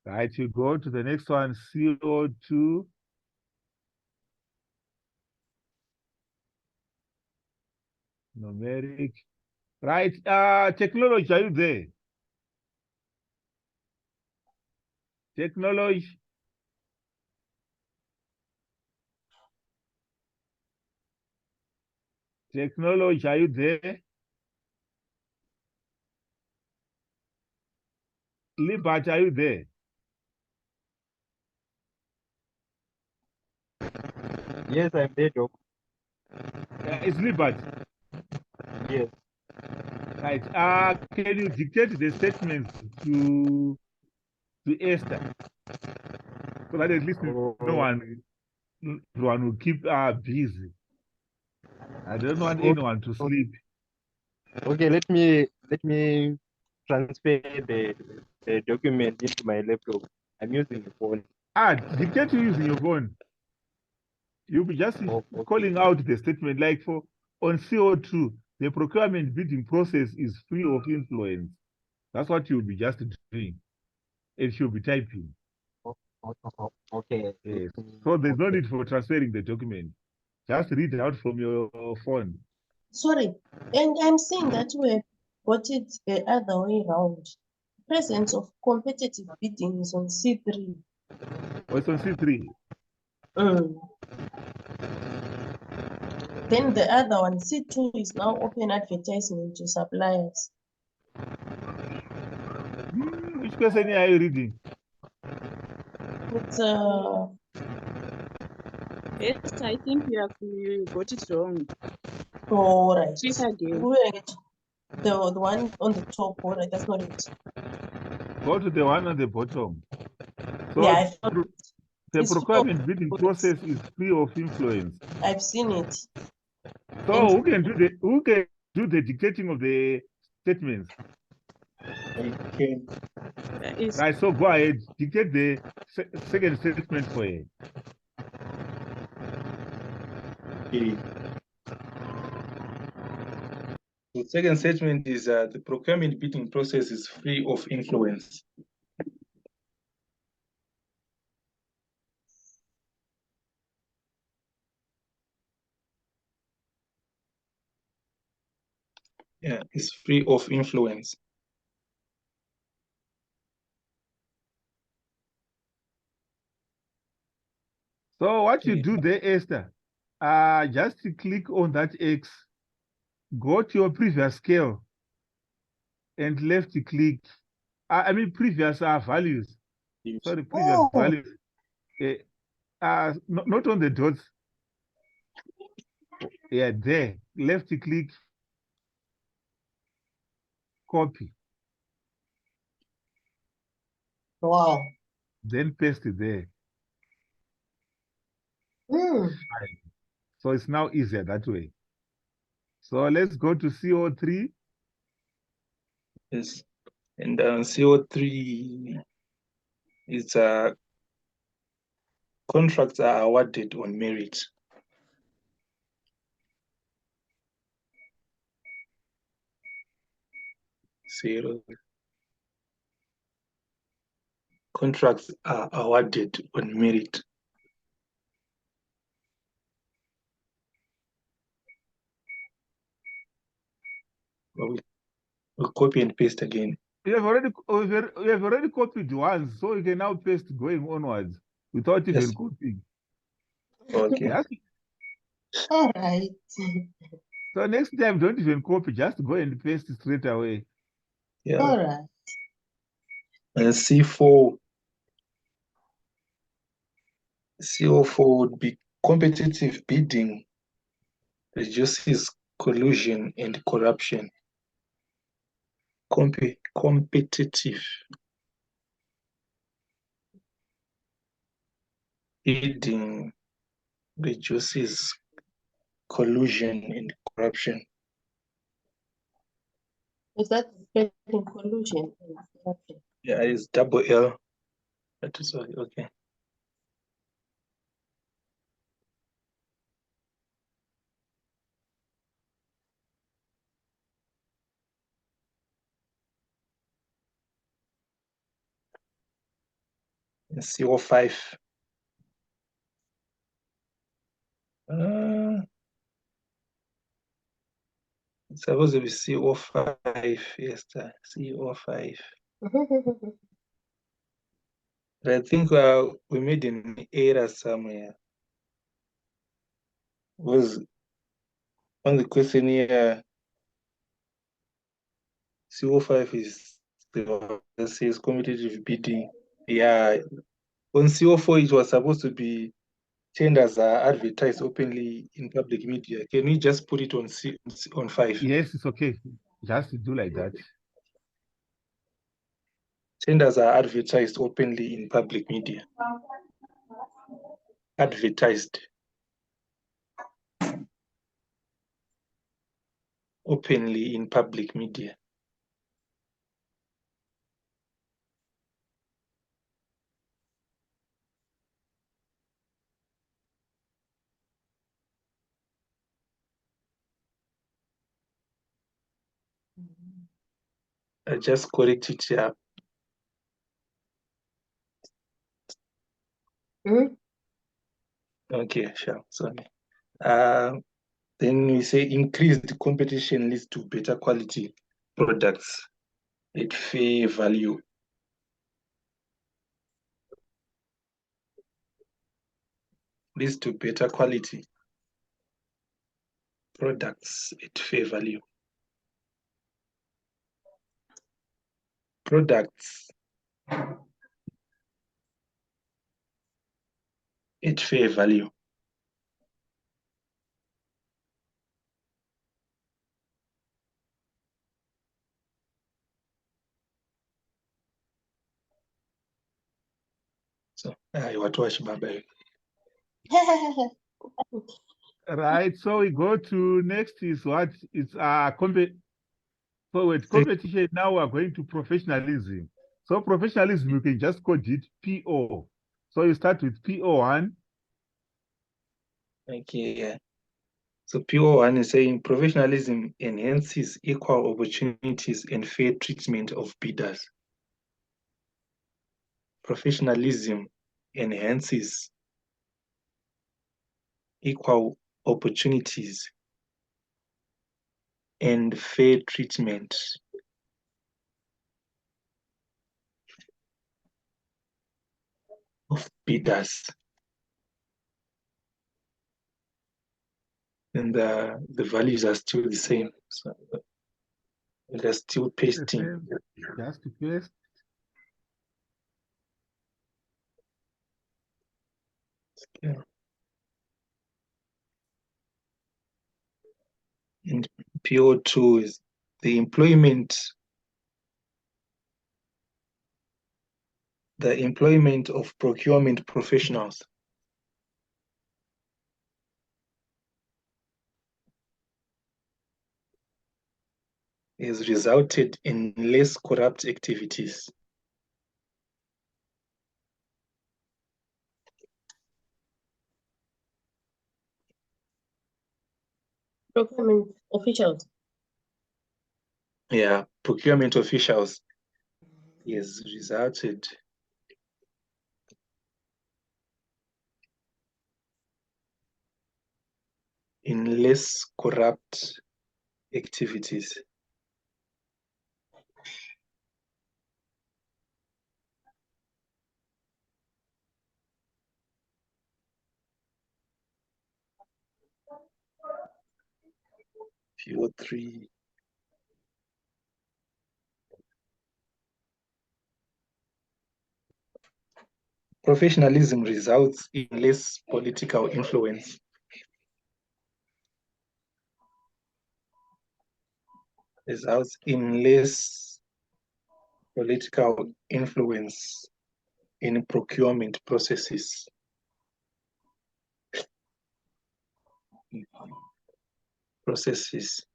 Right, you go to the next one, CO2. Numeric. Right, technology, are you there? Technology. Technology, are you there? Libert, are you there? Yes, I'm there, Doc. It's Libert. Yes. Right. Can you dictate the statements to Esther? So that at least no one will keep busy. I don't want anyone to sleep. Okay, let me transfer the document into my laptop. I'm using the phone. Dictate using your phone. You'll be just calling out the statement like on CO2, the procurement bidding process is free of influence. That's what you'll be just doing. It should be typing. Okay. Yes. So there's no need for transferring the document. Just read it out from your phone. Sorry, and I'm saying that we have got it the other way around. Presence of competitive bidding is on C3. Oh, it's on C3. Then the other one, C2, is now open advertisement to suppliers. Which question are you reading? It's Yes, I think you got it wrong. all right. Check again. Wait, the one on the top, all right, that's not it. Go to the one on the bottom. So Yeah, the procurement bidding process is free of influence. I've seen it. So who can do the dictating of the statements. Okay. Right, so go ahead, dictate the second statement for you. Okay. The second statement is the procurement bidding process is free of influence. Yeah, it's free of influence. So what you do there, Esther, just click on that X, go to your previous scale, and left click. I mean previous values. Sorry, previous values. Not on the dots. Yeah, there. Left click, copy. Wow. Then paste it there. Mm. So it's now easier that way. So let's go to CO3. Yes. And CO3 is contracts are awarded on merit. Zero. Contracts are awarded on merit. We'll copy and paste again. You have already copied once, so you can now paste going onwards without even Yes. copying. Okay. Yes. All right. So next time, don't even copy, just go and paste straight away. Yeah. All right. And C4 would be competitive bidding reduces collusion and corruption. Competitive bidding reduces collusion and corruption. Is that spelling collusion and corruption? Yeah, it's double L. That is okay. And CO5. It's supposed to be CO5. Yes, CO5. But I think we made an error somewhere. Was on the question here, CO5 is the says competitive bidding. Yeah, on CO4 it was supposed to be tenders are advertised openly in public media. Can we just put it on on 5? Yes, it's okay. Just do like that. Tenders are advertised openly in public media. Advertised openly in public media. I just correct it here. Okay, sure. Sorry. Then we say increased competition leads to better quality products at fair value. Leads to better quality products at fair value. Products at fair value. So, what was Baba? Right. So we go to next is what? It's so with competition, now we're going to professionalism. So professionalism, you can just code it PO. So you start with PO1. Okay, yeah. So PO1 is saying professionalism enhances equal opportunities and fair treatment of bidders. Professionalism enhances equal opportunities and fair treatment of bidders. And the values are still the same. So they're still pasting. Just to paste. Yeah. And PO2 is the employment of procurement professionals. Has resulted in less corrupt activities. Procurement officials. Yeah, procurement officials has resulted in less corrupt activities. PO3. Professionalism results in less political influence. Results in less political influence in procurement processes. Processes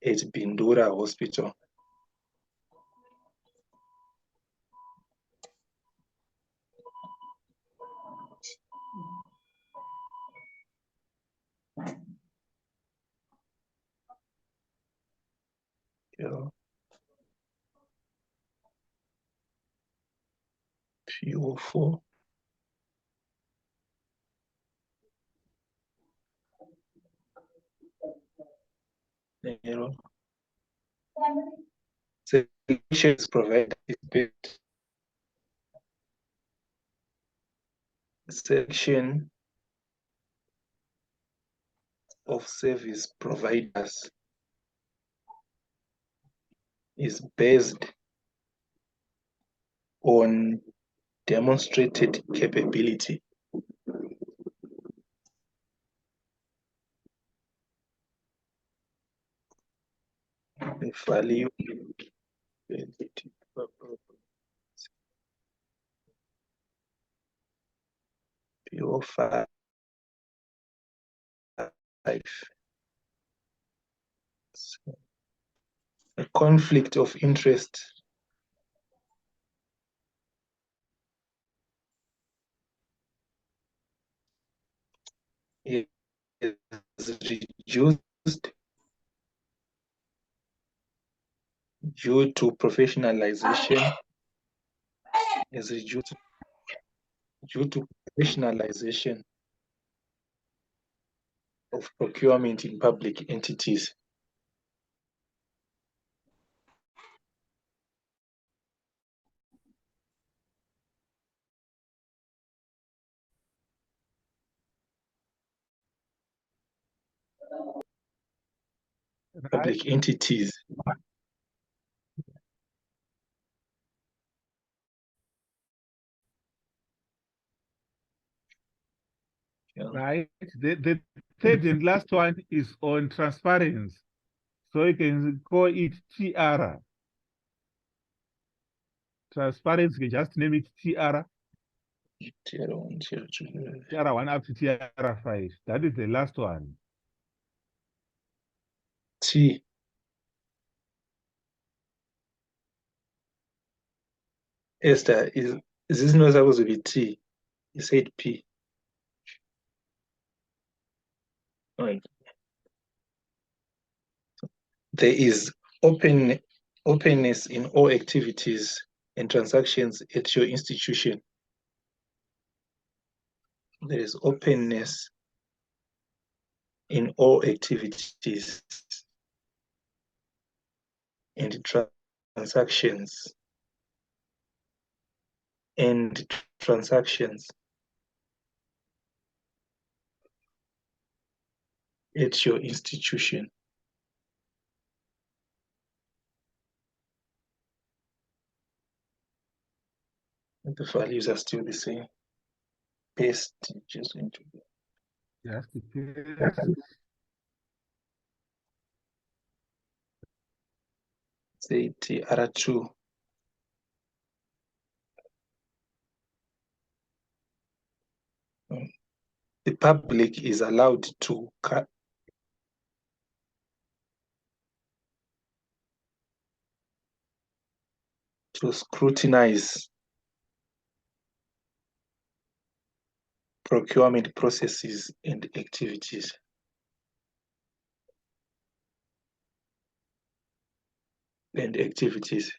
at Bindura Hospital. Yeah. PO4. Solutions provided selection of service providers is based on demonstrated capability. The value PO5. A conflict of interest is reduced due to professionalization. Is reduced due to professionalization of procurement in public entities. Public entities. Yeah. Right. The third and last one is on transparency. So you can call it TR. Transparency, you can just name it TR. Tier 1, Tier 2. Tier 1 up to Tier 5. That is the last one. T. Esther, is this not supposed to be T? You said P. Right. There is openness in all activities and transactions at your institution. There is openness in all activities and transactions at your institution. The values are still the same. Paste just into Just paste. say TR2. The public is allowed to scrutinize procurement processes and activities. And activities.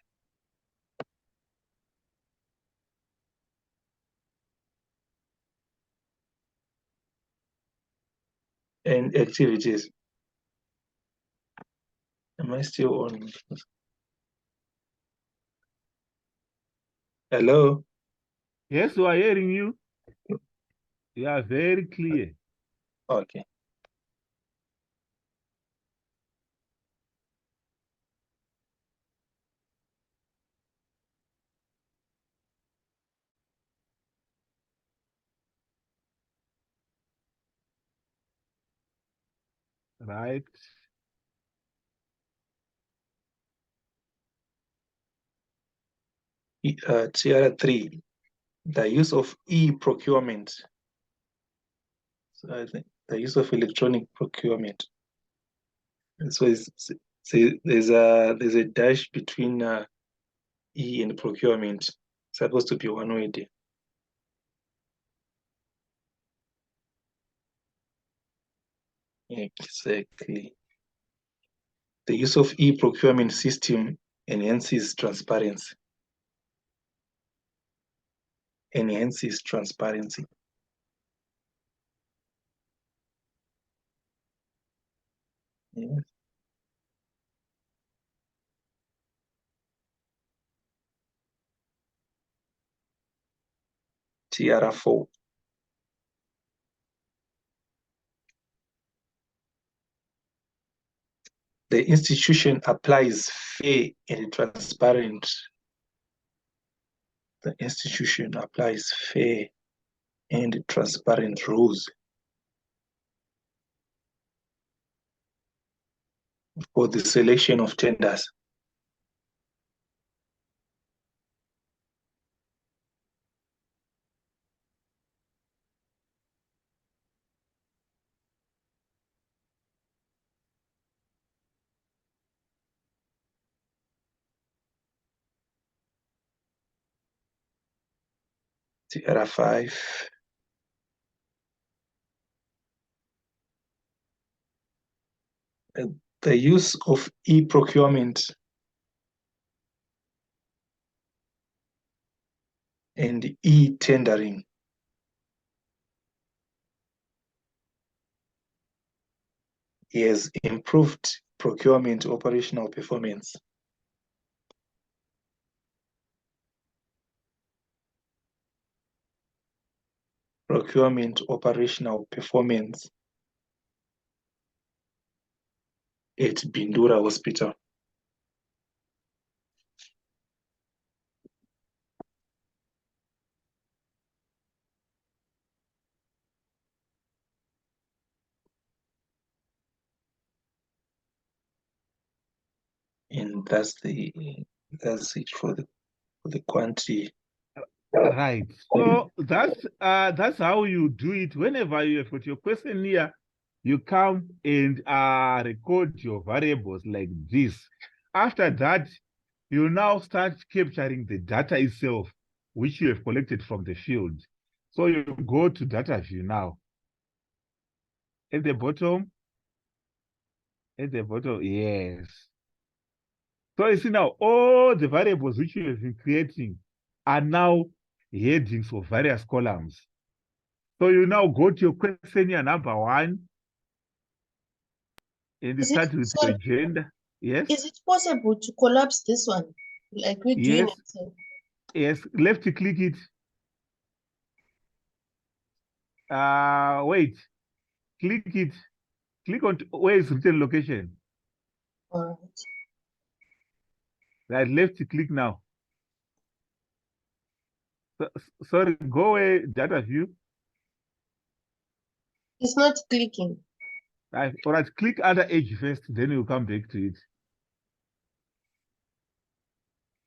And activities. Am I still on? Hello? Yes, we are hearing you. You are very clear. Okay. Right. TR3, the use of e-procurement. So I think the use of electronic procurement. And so there's a dash between E and procurement. It's supposed to be one word. Exactly. The use of e-procurement system enhances transparency. Enhances transparency. Yeah. TR4. The institution applies fair and transparent. The institution applies fair and transparent rules for the selection of tenders. TR5. The use of e-procurement and e-tendering has improved procurement operational performance. Procurement operational performance at Bindura Hospital. And that's it for the quantity. Right. So that's how you do it. Whenever you have got your questionnaire, you come and record your variables like this. After that, you now start capturing the data itself, which you have collected from the field. So you go to data view now. At the bottom, yes. So you see now, all the variables which you have been creating are now headings of various columns. So you now go to your questionnaire number 1 and you start with your gender. Yes. Is it possible to collapse this one like we do in Yes. Excel? Yes. Left click it. Wait. Click it. Click on where is written location. All right. Right. Left click now. Sorry. Go away. Data view. It's not clicking. Right. All right. Click other edge first. Then you come back to it.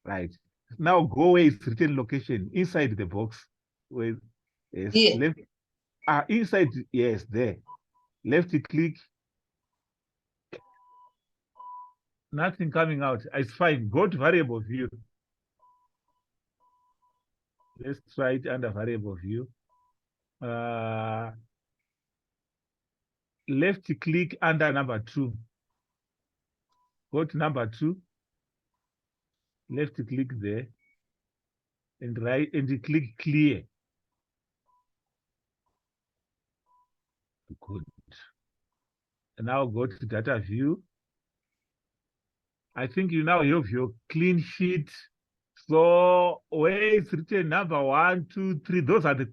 Right. Now go where it's written location inside the box. Where yes, Yeah. left. Inside, yes, there. Left click. Nothing coming out. It's fine. Go to variable view. Let's try it under variable view. Left click under number 2. Go to number 2. Left click there. And right and you click clear. Good. And now go to data view. I think you now have your clean sheet. So where it's written number 1, 2, 3, those are the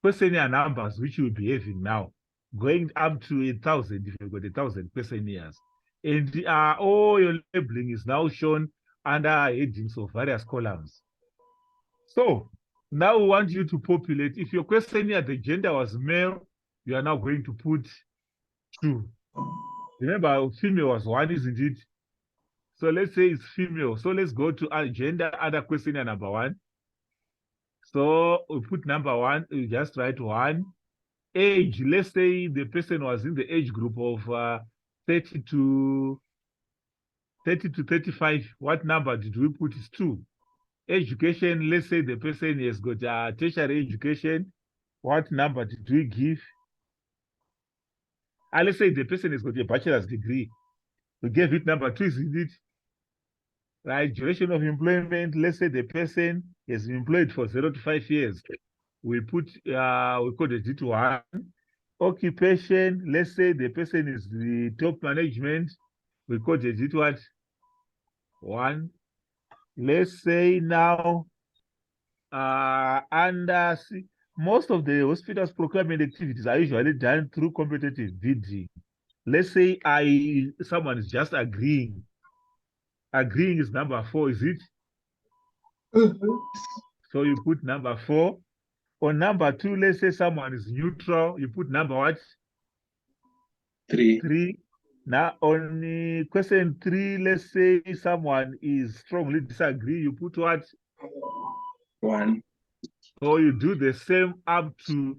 questionnaire numbers which you'll be having now, going up to 1,000 if you've got 1,000 questionnaires. And all your labeling is now shown under headings of various columns. So now we want you to populate. If your questionnaire, the gender was male, you are now going to put 2. Remember, female was 1, isn't it? So let's say it's female. So let's go to gender, other questionnaire number 1. So we put number 1, we just write 1. Age, let's say the person was in the age group of 30 to 35. What number did we put? Is 2. Education, let's say the person has got a tertiary education. What number did we give? Let's say the person has got a bachelor's degree. We gave it number 2, isn't it? Right, duration of employment, let's say the person is employed for 0 to 5 years. We put, we call it 1. Occupation, let's say the person is the top management. We call it what? 1. Let's say now, most of the hospital's procurement activities are usually done through competitive bidding. Let's say someone is just agreeing. Agreeing is number 4, is it? So you put number 4. On number 2, let's say someone is neutral. You put number what? 3. Now on question 3, let's say someone is strongly disagree. You put what? 1. Or you do the same up to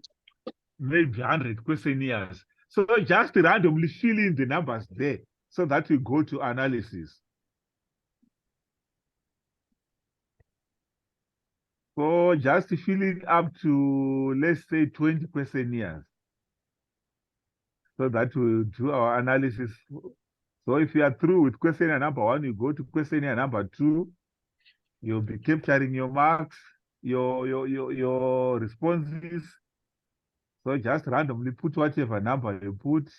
maybe 100 questionnaires. So just randomly fill in the numbers there so that we go to analysis. So just filling up to, let's say, 20 questionnaires. So that we'll do our analysis. So if you are through with questionnaire number 1, you go to questionnaire number 2. You'll be capturing your marks, your responses. So just randomly put whatever number you put.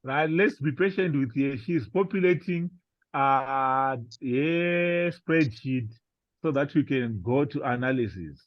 Right, let's be patient with her. She's populating a spreadsheet so that we can go to analysis.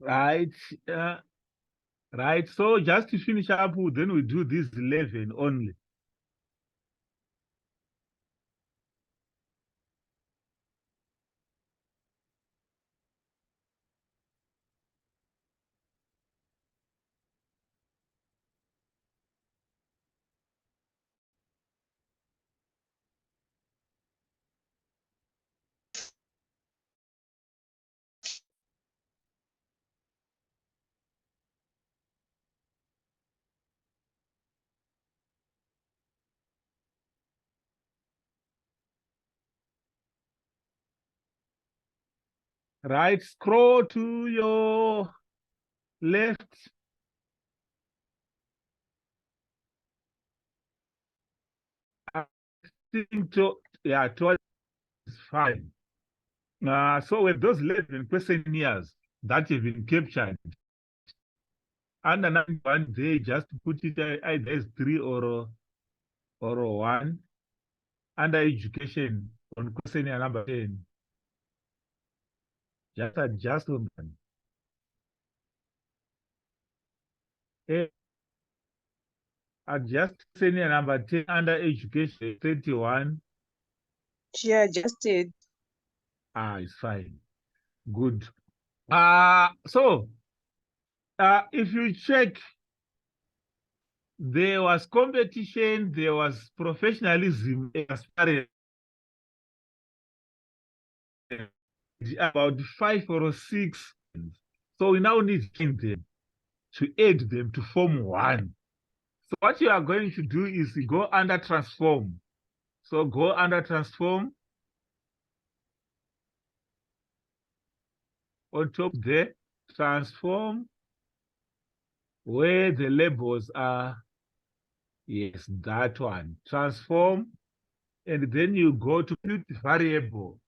Right. Right. So just to finish up, then we do this 11 only. Right, scroll to your left. I think towards 5. So with those 11 questionnaires that have been captured, under number 1, they just put it either as 3 or 1. Under education, on questionnaire number 10, just adjust on that. Adjust questionnaire number 10 under education 31. She adjusted. It's fine. Good. So if you check, there was competition, there was professionalism, about 5 or 6. So we now need them to add them to form 1. So what you are going to do is go under transform. So go under transform. On top there, transform where the labels are. Yes, that one. Transform, and then you go to put variable.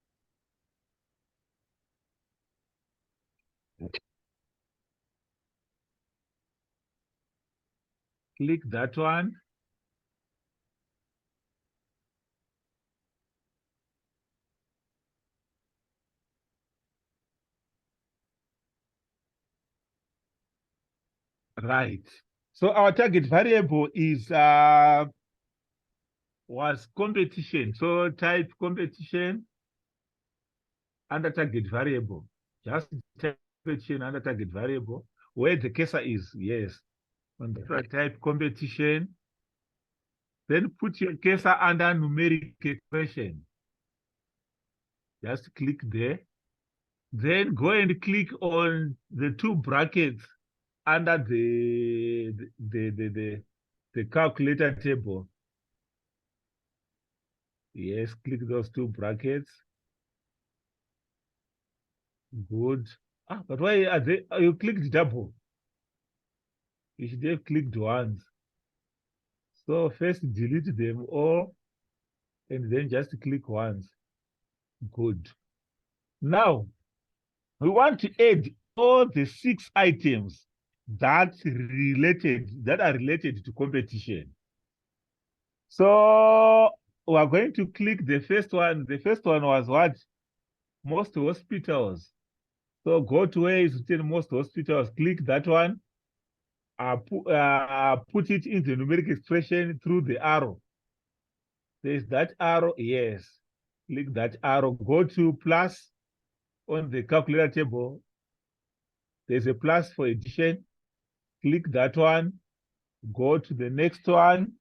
Click that one. Right. So our target variable is was competition. So type competition under target variable. Just type competition under target variable where the cursor is. Yes. On the type competition. Then put your cursor under numeric expression. Just click there. Then go and click on the 2 brackets under the calculator table. Yes, click those 2 brackets. Good. But why are they? You clicked double. You should have clicked once. So first delete them all, and then just click once. Good. Now we want to add all the 6 items that are related to competition. So we are going to click the first one. The first one was what? Most hospitals. So go to where is written most hospitals. Click that one. Put it in the numeric expression through the arrow. There's that arrow. Yes. Click that arrow. Go to plus on the calculator table. There's a plus for addition. Click that one. Go to the next one.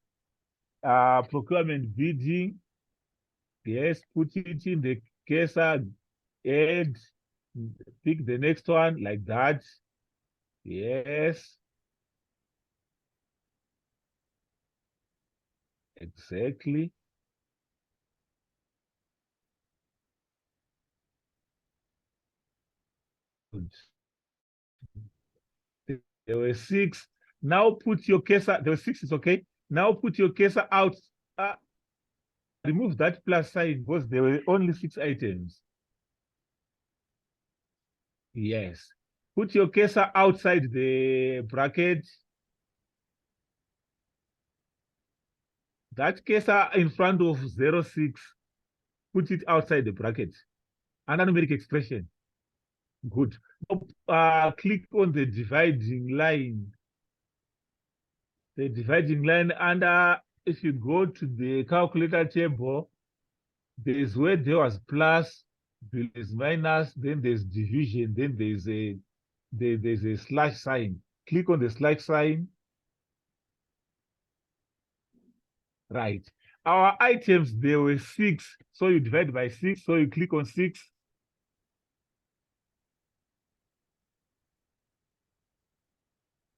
Procurement bidding. Yes, put it in the cursor. Add. Pick the next one like that. Yes. Exactly. Good. There were 6. Now put your cursor. There were 6. Is okay. Now put your cursor out. Remove that plus sign because there were only 6 items. Yes. Put your cursor outside the bracket. That cursor in front of 06. Put it outside the bracket. Under numeric expression. Good. Click on the dividing line. The dividing line, and if you go to the calculator table, there's where there was plus, there's minus, then there's division, then there's a slash sign. Click on the slash sign. Right. Our items, there were 6. So you divide by 6. So you click on 6.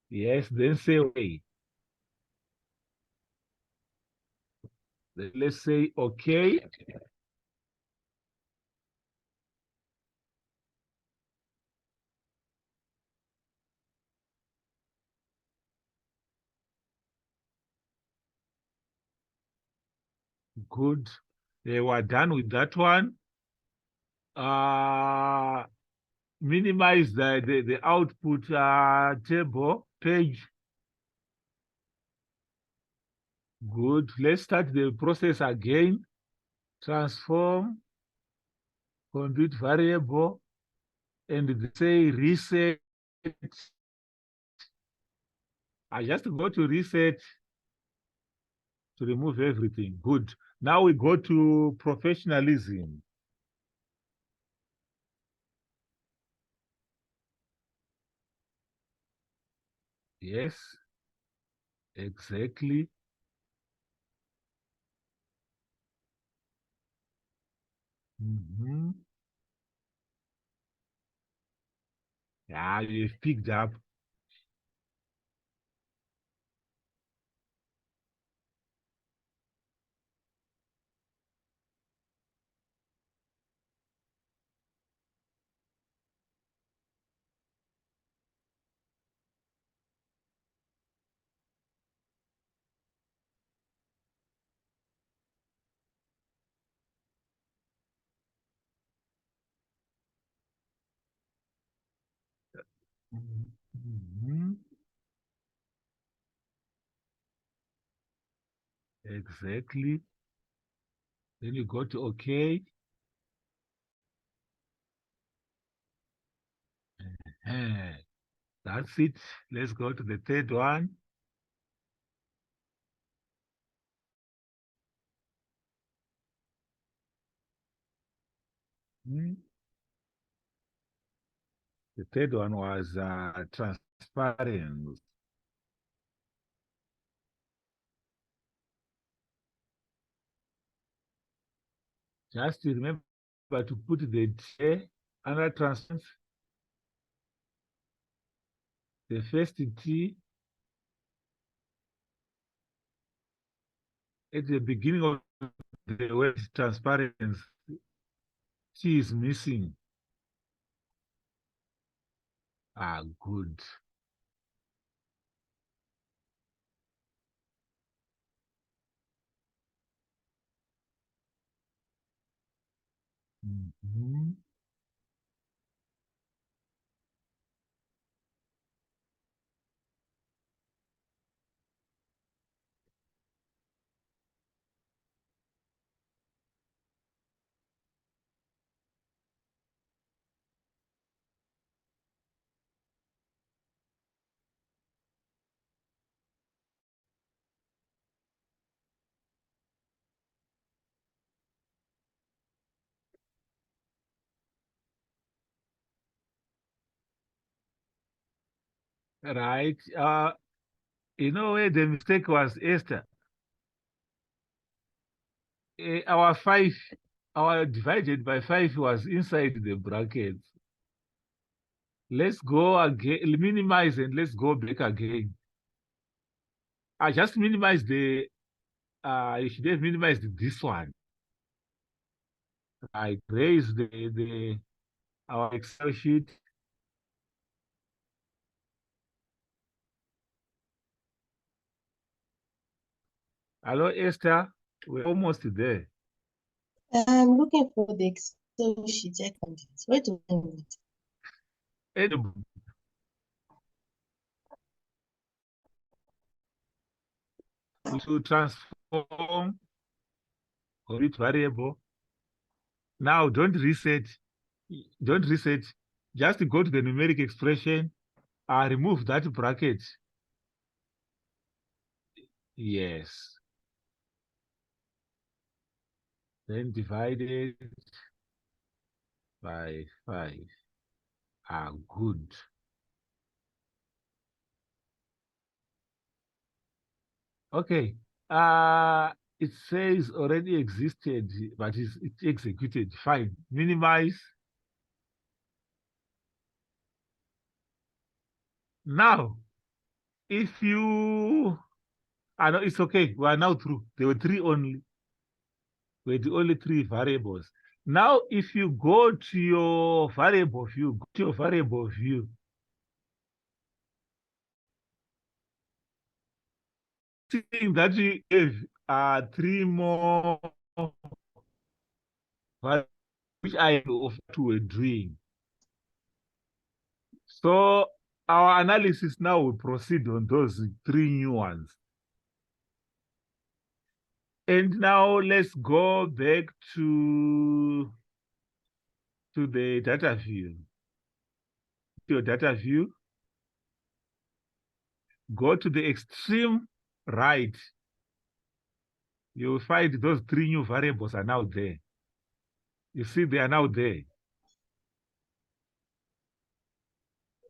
Yes, then say okay. Then let's say okay. Good. They were done with that one. Minimize the output table page. Good. Let's start the process again. Transform, compute variable, and say reset. I just go to reset to remove everything. Good. Now we go to professionalism. Yes, exactly. Yeah, you've picked up. Exactly. Then you go to OK. That's it. Let's go to the third one. The third one was transparency. Just remember to put the T under transparency. The first T at the beginning of the word transparency. T is missing. Good. Right. You know where the mistake was, Esther? Our divided by 5 was inside the brackets. Let's go again, minimize, and let's go back again. I just minimized you should have minimized this one. I raised our Excel sheet. Hello, Esther. We're almost there. I'm looking for the Excel sheet. I can't. Where to find it? To transform complete variable. Now don't reset. Don't reset. Just go to the numeric expression, remove that bracket. Yes. Then divide it by 5. Good. Okay. It says already existed, but it's executed. Fine. Minimize. Now, if you, no, it's okay. We are now through. There were 3 only. We're the only 3 variables. Now, if you go to your variable view, seeing that we have 3 more which I know of what we're doing. So our analysis now will proceed on those 3 new ones. And now let's go back to the data view. Your data view. Go to the extreme right. You will find those 3 new variables are now there. You see, they are now there.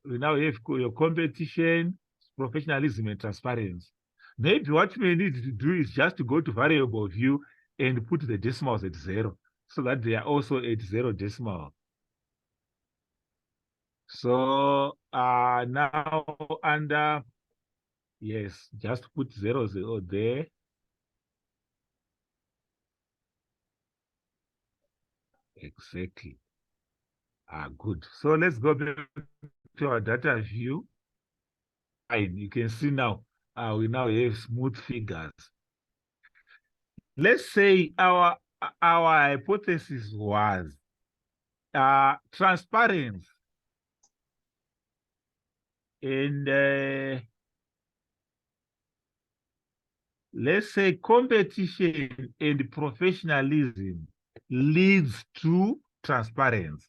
We now have your competition, professionalism, and transparency. Maybe what we need to do is just to go to variable view and put the decimals at 0 so that they are also at 0 decimal. So now under, yes, just put 0, 0 there. Exactly. Good. So let's go back to our data view. Fine. You can see now, we now have smooth figures. Let's say our hypothesis was transparency and let's say competition and professionalism leads to transparency.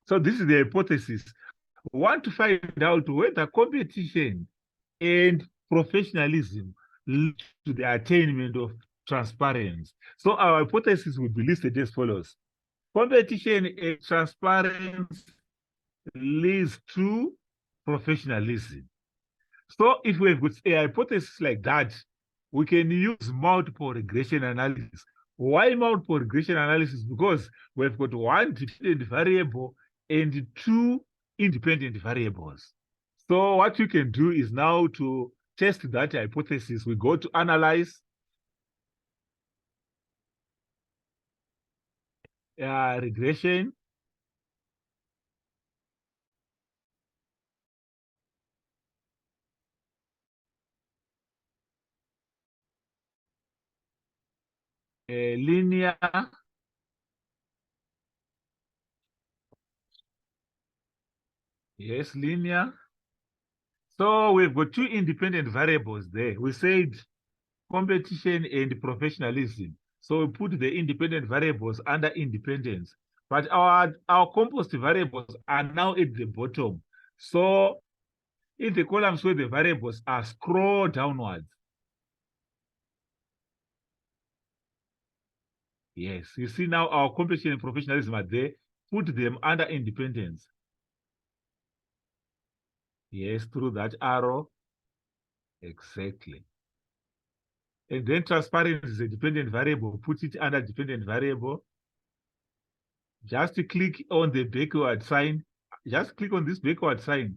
So this is the hypothesis. We want to find out whether competition and professionalism lead to the attainment of transparency. So our hypothesis will be listed as follows. Competition and transparency leads to professionalism. So if we've got a hypothesis like that, we can use multiple regression analysis. Why multiple regression analysis? Because we've got 1 dependent variable and 2 independent variables. So what you can do is now to test that hypothesis, we go to analyze, regression, linear, yes, linear. So we've got 2 independent variables there. We said competition and professionalism. So we put the independent variables under independence. But our composite variables are now at the bottom. So in the columns where the variables are, scroll downwards. Yes, you see now our competition and professionalism are there. Put them under independence. Yes, through that arrow. Exactly. And then transparency is a dependent variable. Put it under dependent variable. Just click on the backward sign. Just click on this backward sign.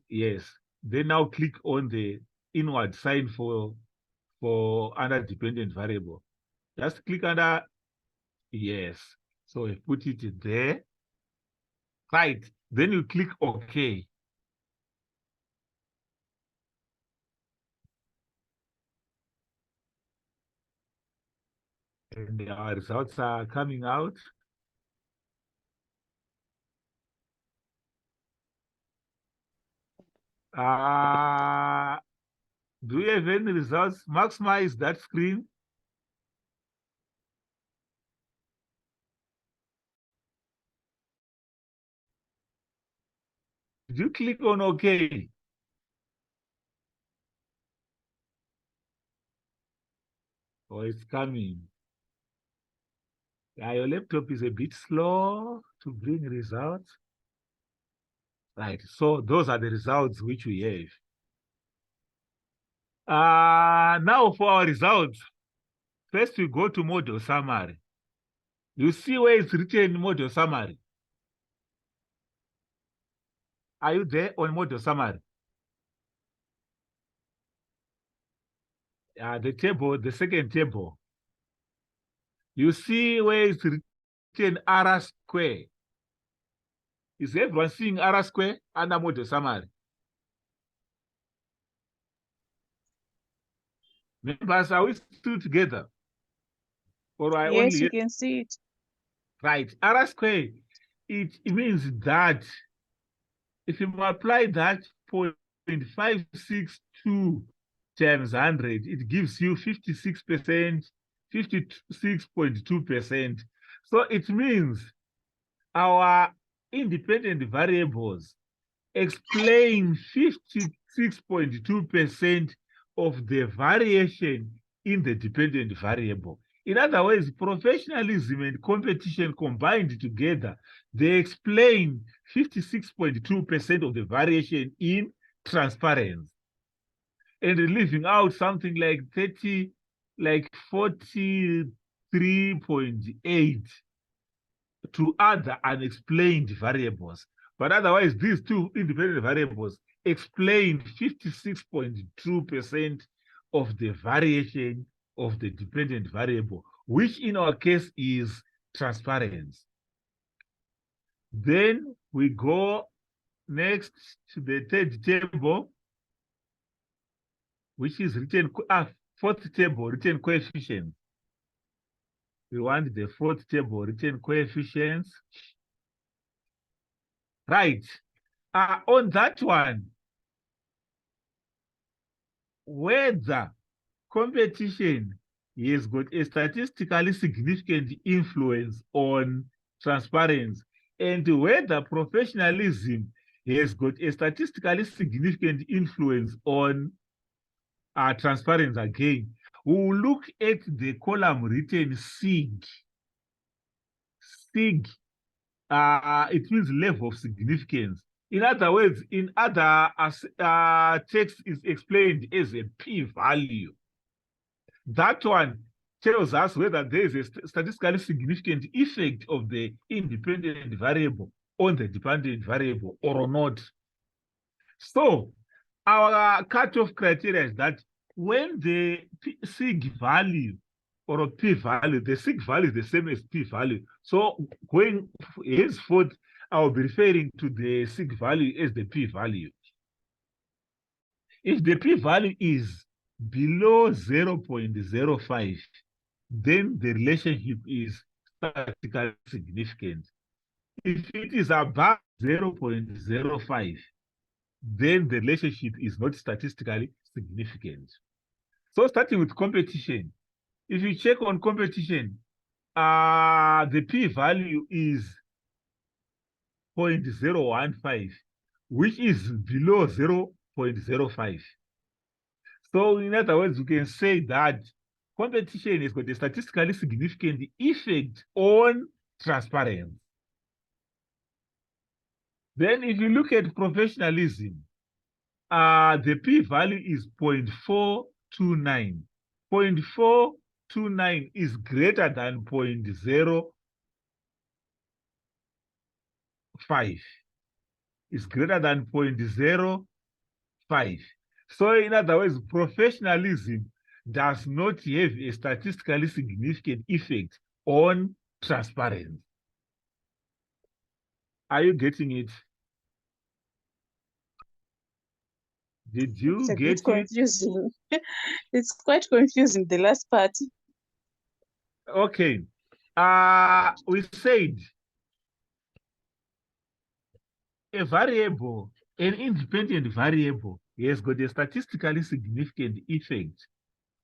Yes. Then now click on the inward sign for under dependent variable. Just click under, yes. So we put it there. Right. Then you click OK. And our results are coming out. Do you have any results? Maximize that screen. Did you click on OK? Oh, it's coming. Yeah, your laptop is a bit slow to bring results. Right, so those are the results which we have. Now for our results, first we go to model summary. You see where it's written model summary. Are you there on model summary? The table, the second table. You see where it's written R square. Is everyone seeing R square under model summary? Members, are we still together? Or I Yes, only you can see it. right? R square, it means that if you multiply that 0.562 times 100, it gives you 56%, 56.2%. So it means our independent variables explain 56.2% of the variation in the dependent variable. In other words, professionalism and competition combined together, they explain 56.2% of the variation in transparency. And leaving out something like 43.8 to other unexplained variables. But otherwise, these two independent variables explain 56.2% of the variation of the dependent variable, which in our case is transparency. Then we go next to the third table, which is written, fourth table, written coefficients. We want the fourth table, written coefficients. Right. On that one, whether competition has got a statistically significant influence on transparency and whether professionalism has got a statistically significant influence on transparency again, we will look at the column written SIG. SIG, it means level of significance. In other words, in other text is explained as a p-value. That one tells us whether there is a statistically significant effect of the independent variable on the dependent variable or not. So our cutoff criteria is that when the SIG value or a p-value, the SIG value is the same as p-value. So going henceforth, I'll be referring to the SIG value as the p-value. If the p-value is below 0.05, then the relationship is statistically significant. If it is above 0.05, then the relationship is not statistically significant. So starting with competition, if you check on competition, the p-value is 0.015, which is below 0.05. So in other words, you can say that competition has got a statistically significant effect on transparency. Then if you look at professionalism, the p-value is 0.429. 0.429 is greater than 0.05. It's greater than 0.05. So in other words, professionalism does not have a statistically significant effect on transparency. Are you getting it? Did you It's a get bit confusing. It's quite confusing, the last part. Okay. We said a variable, an independent variable, has got a statistically significant effect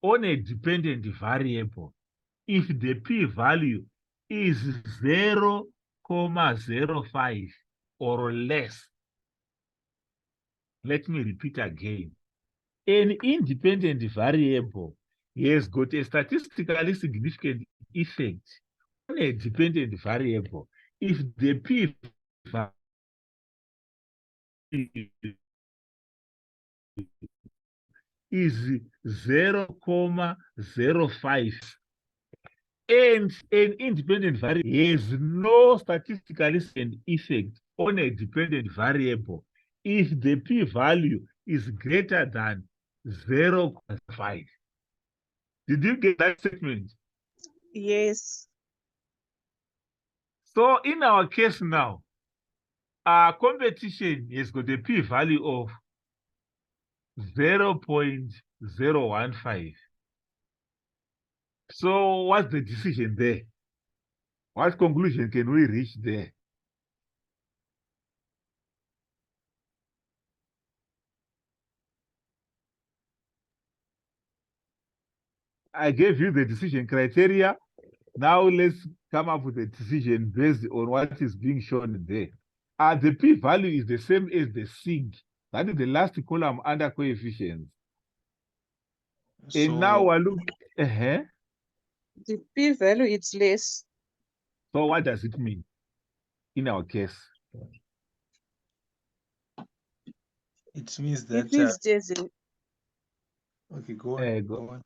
on a dependent variable if the p-value is 0.05 or less. Let me repeat again. An independent variable has got a statistically significant effect on a dependent variable if the p is 0.05, and an independent variable has no statistically significant effect on a dependent variable if the p-value is greater than 0.5. Did you get that statement? Yes. So in our case now, our competition has got a p-value of 0.015. So what's the decision there? What conclusion can we reach there? I gave you the decision criteria. Now let's come up with a decision based on what is being shown there. The p-value is the same as the sig. That is the last column under coefficients. And now we're looking. The p-value is less. So what does it mean in our case? It means that. It means there's a Okay, go on. Go on.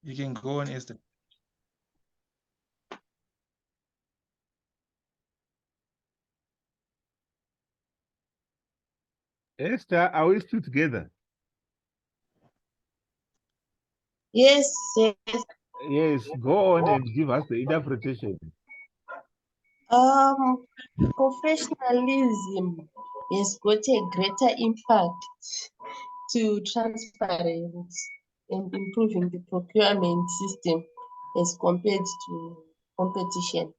You can go on, Esther. Esther, are we still together? Yes, yes. Yes, go on and give us the interpretation. Professionalism has got a greater impact to transparency and improving the procurement system as compared to competition.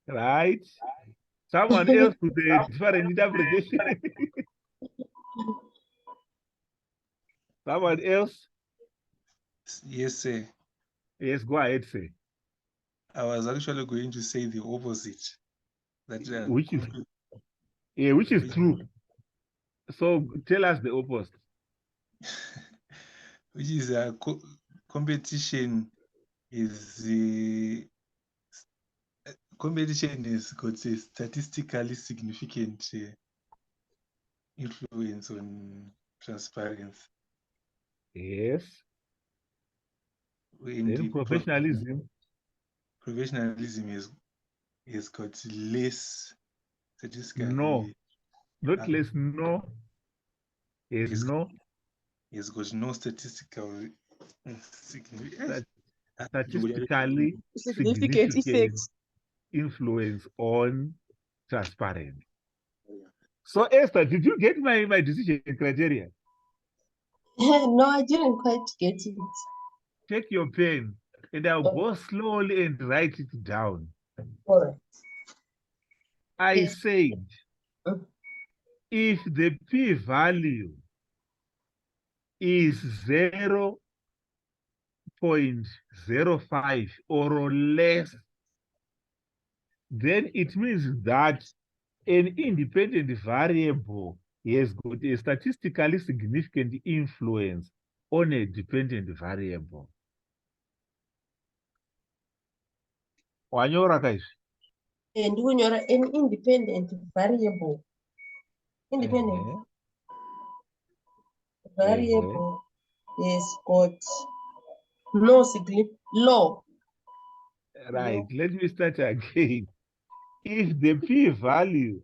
Right. Someone else with a different interpretation. Someone else? Yes, sir. Yes, go ahead, say. I was actually going to say the opposite. That which is true. So tell us the opposite. Which is competition is competition has got a statistically significant influence on transparency. Yes. Then professionalism. Professionalism is got less statistically. No, not less. No. Is no. It's got no statistical statistically significant effects influence on transparency. So Esther, did you get my decision criteria? No, I didn't quite get it. Take your pen and I'll go slowly and write it down. All right. I said, if the p-value is 0.05 or less, then it means that an independent variable has got a statistically significant influence on a dependent variable. Wanyora guys. And when you're an independent variable, variable is got no significant low. Right, let me start again. If the p-value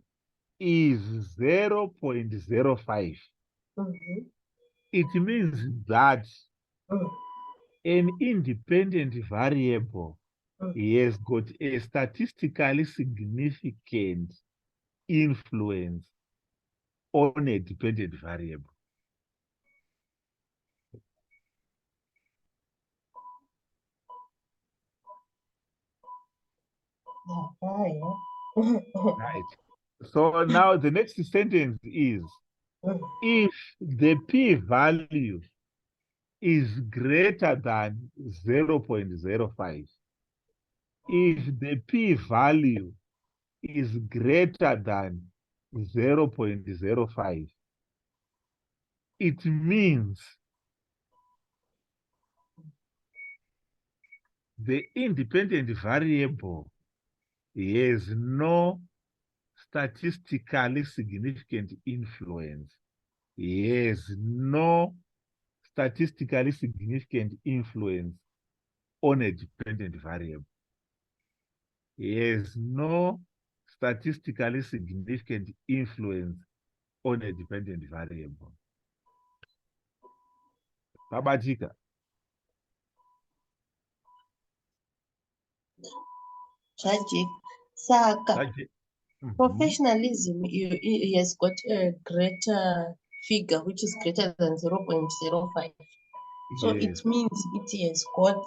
is 0.05, it means that an independent variable has got a statistically significant influence on a dependent variable. Right. So now the next sentence is, if the p-value is greater than 0.05, if the p-value is greater than 0.05, it means the independent variable has no statistically significant influence. Has no statistically significant influence on a dependent variable. Has no statistically significant influence on a dependent variable. Babatika. Tragic. Saka. Tragic. Professionalism has got a greater figure, which is greater than 0.05. So Yes. it means it has got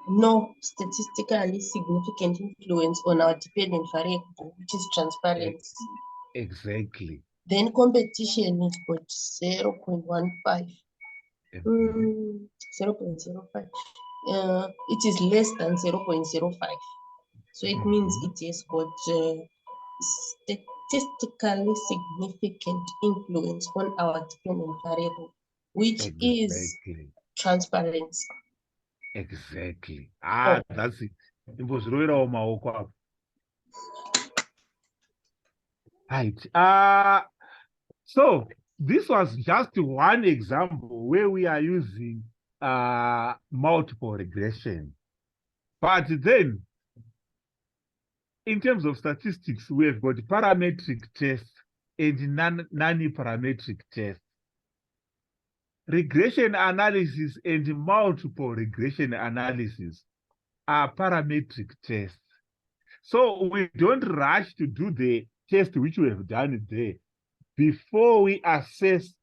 no statistically significant influence on our dependent variable, which is transparency. Exactly. Then competition is got 0.15. 0.05. It is less than 0.05. So it means it has got statistically significant influence on our dependent variable, which is transparency. Exactly. Ah, that's it. Right. So this was just one example where we are using multiple regression. But then, in terms of statistics, we have got parametric tests and non-parametric tests. Regression analysis and multiple regression analysis are parametric tests. So we don't rush to do the test which we have done there before we assess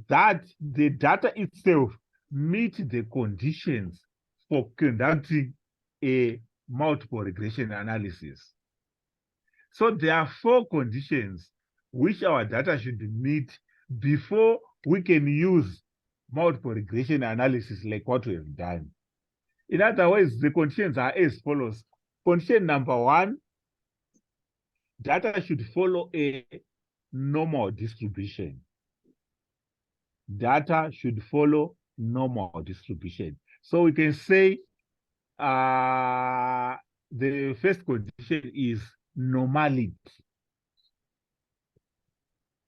that the data itself meet the conditions for conducting a multiple regression analysis. So there are 4 conditions which our data should meet before we can use multiple regression analysis like what we have done. In other words, the conditions are as follows. Condition number 1, data should follow a normal distribution. Data should follow normal distribution. So we can say the first condition is normality.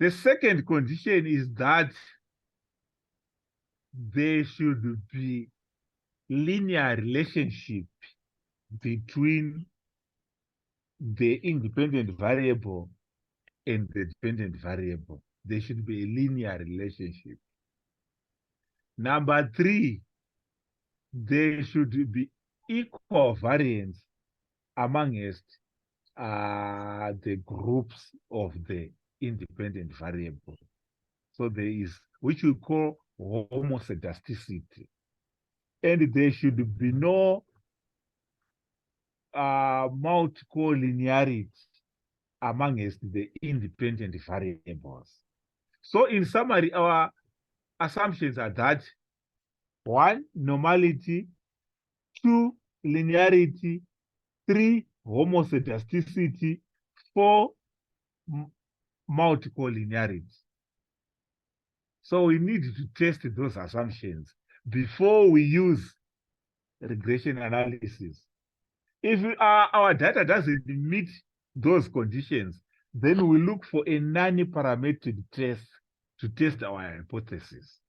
The second condition is that there should be linear relationship between the independent variable and the dependent variable. There should be a linear relationship. Number 3, there should be equal variance amongst the groups of the independent variable. So there is, which we call homoscedasticity. And there should be no multicollinearity amongst the independent variables. So in summary, our assumptions are that 1, normality, 2, linearity, 3, homoscedasticity, 4, multicollinearity. So we need to test those assumptions before we use regression analysis. If our data doesn't meet those conditions, then we look for a non-parametric test to test our hypothesis.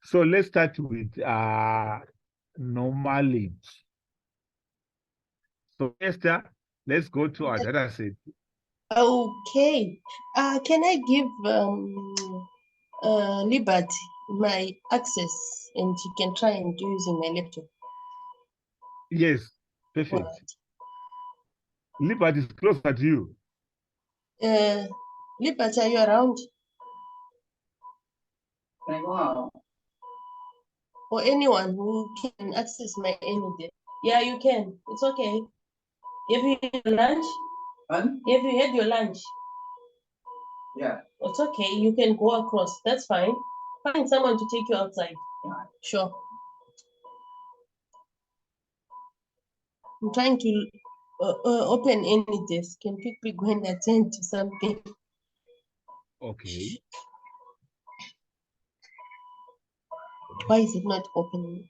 So let's start with normality. So Esther, let's go to our data set. Okay. Can I give Liberty my access and he can try and do using my laptop? Yes, perfect. Right. Liberty is closer to you. Liberty, are you around? Or anyone who can access my anything? Yeah, you can. It's okay. Have you had your lunch? Have you had your lunch? Yeah. It's okay. You can go across. That's fine. Find someone to take you outside. Yeah. Sure. I'm trying to open any desk and quickly go and attend to something. Okay. Why is it not opening?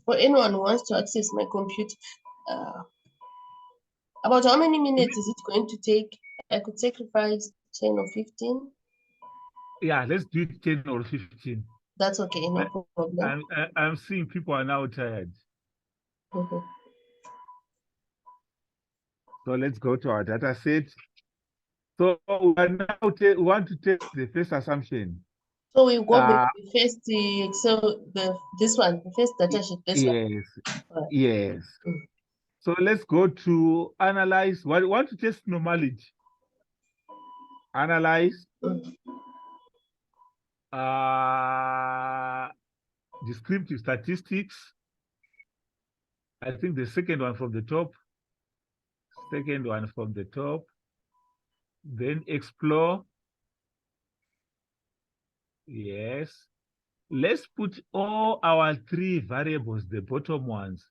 For anyone who wants to access my computer, about how many minutes is it going to take? I could sacrifice 10 or 15. Yeah, let's do it 10 or 15. That's okay, no problem. I'm seeing people are now tired. Mhm. So let's go to our data set. So we are now we want to take the first assumption. So we go with the first Excel, this one, the first data sheet, this one. Yes, Right. yes. Mm. So let's go to analyze. What we want to test normality. Analyze. Descriptive statistics. I think the second one from the top. Second one from the top. Then explore. Yes. Let's put all our three variables, the bottom ones,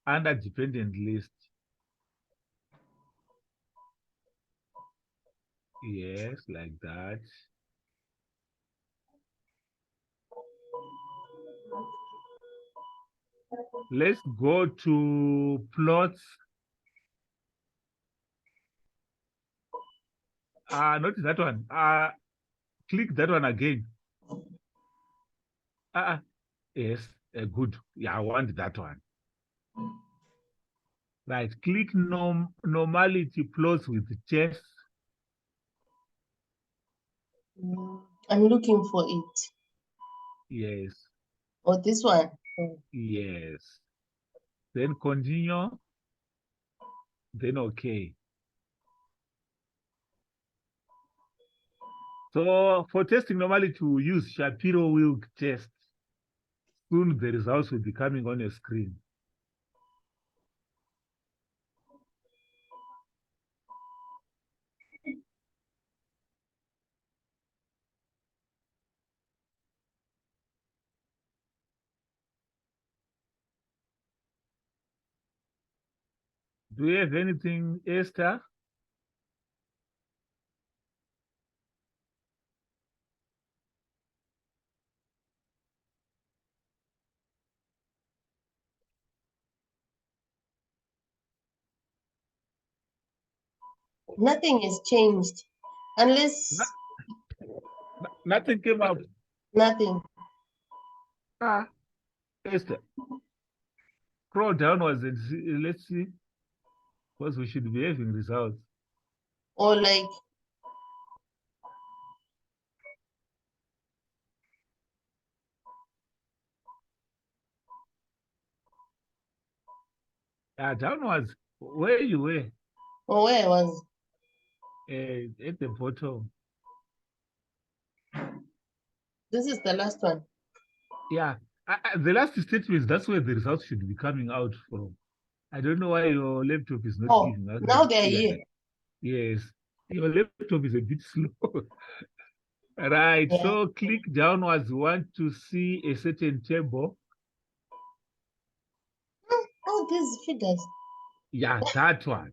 under dependent list. Yes, like that. Let's go to plots. Not that one. Click that one again. Yes, good. Yeah, I want that one. Right, click normality plots with chess. I'm looking for it. Yes. Oh, this one. Yes. Then continue. Then okay. So for testing normality, we use Shapiro-Wilk test. Soon the results will be coming on your screen. Do you have anything, Esther? Nothing has changed. Unless Nothing came up. nothing. Esther. Scroll downwards and see, let's see. Because we should be having results. Or like Downwards, where you were. or where I was. At the bottom. This is the last one. Yeah. The last statement, that's where the results should be coming out from. I don't know why your laptop is not giving us. Now they're here. Yes. Your laptop is a bit slow. Right. Yeah. So click downwards. You want to see a certain table. Oh, these figures. Yeah, that one.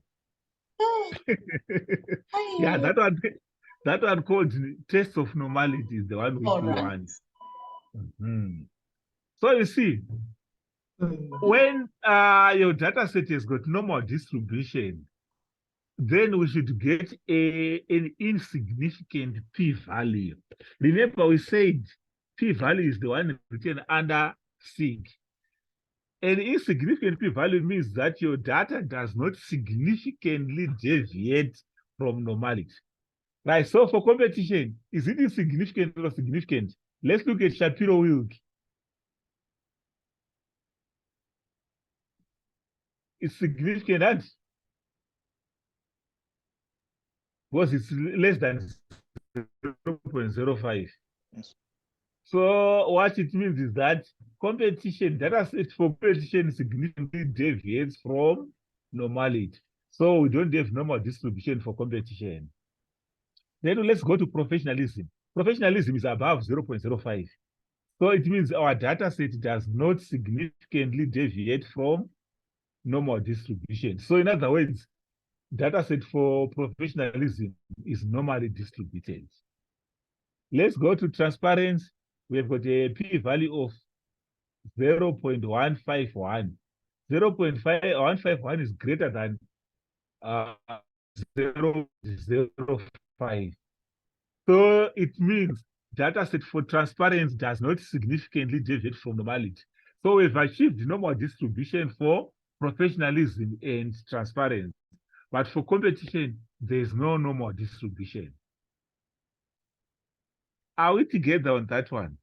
Hi. Yeah, that one called test of normality is the one which we want. So you see, when your data set has got normal distribution, then we should get an insignificant p-value. Remember, we said p-value is the one written under sig. An insignificant p-value means that your data does not significantly deviate from normality. Right, so for competition, is it insignificant or significant? Let's look at Shapiro-Wilk. It's significant, and because it's less than 0.05. Yes. So what it means is that competition, data set for competition significantly deviates from normality. So we don't have normal distribution for competition. Then let's go to professionalism. Professionalism is above 0.05. So it means our data set does not significantly deviate from normal distribution. So in other words, data set for professionalism is normally distributed. Let's go to transparency. We have got a p-value of 0.151. 0.151 is greater than 0.05. So it means data set for transparency does not significantly deviate from normality. So we've achieved normal distribution for professionalism and transparency. But for competition, there is no normal distribution. Are we together on that one?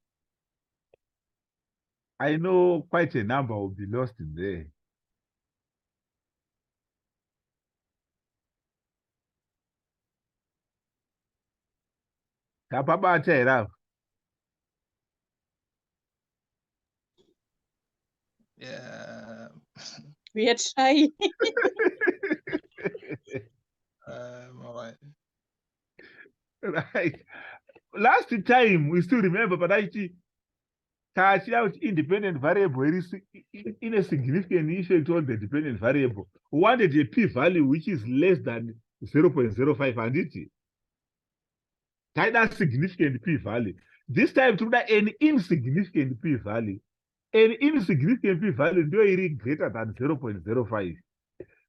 I know quite a number will be lost in there. Kapabata era. Yeah. We are trying. All right. Right. Last time we still remember, but actually, catch out independent variable is in a significant effect on the dependent variable. We wanted a p-value which is less than 0.05, and it that significant p-value. This time to an insignificant p-value. An insignificant p-value is greater than 0.05.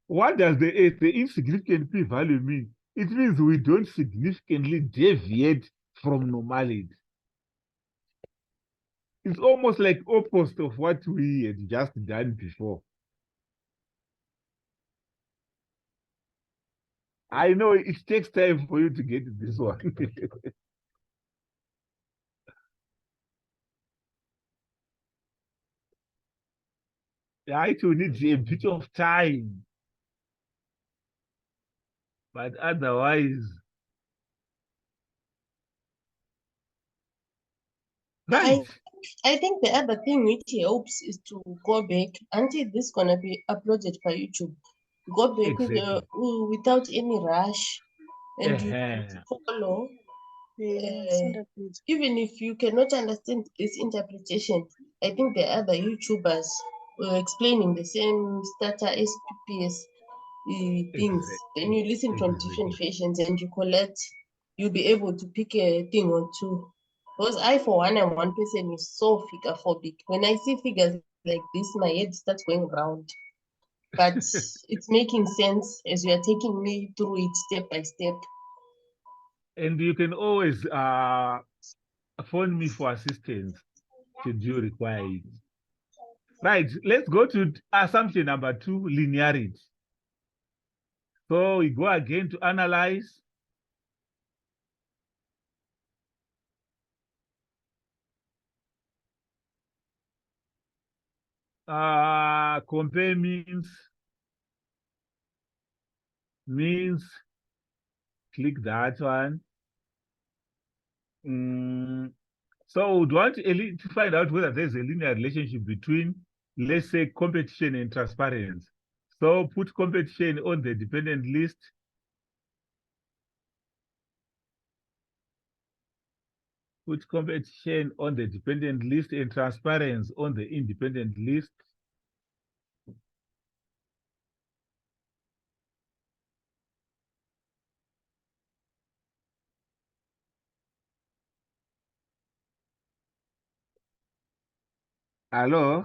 What does the insignificant p-value mean? It means we don't significantly deviate from normality. It's almost like opposite of what we had just done before. I know it takes time for you to get this one. Right, you need a bit of time. But otherwise, right. I think the other thing which helps is to go back until this is gonna be uploaded by YouTube. Go back Exactly. without any rush, and you Uh-huh. follow. Yeah, Even if you cannot understand this interpretation, I think the other YouTubers were explaining the same starter SPPS things. Then you listen from different versions and you collect. You'll be able to pick a thing or two. Because I, for one, am one person who's so figure phobic. When I see figures like this, my head starts going round. But it's making sense as you are taking me through it step by step. And you can always phone me for assistance should you require it. Right, let's go to assumption number 2, linearity. So we go again to analyze. Compare means, click that one. So we'd want to find out whether there's a linear relationship between, let's say, competition and transparency. So put competition on the dependent list. Put competition on the dependent list and transparency on the independent list. Hello?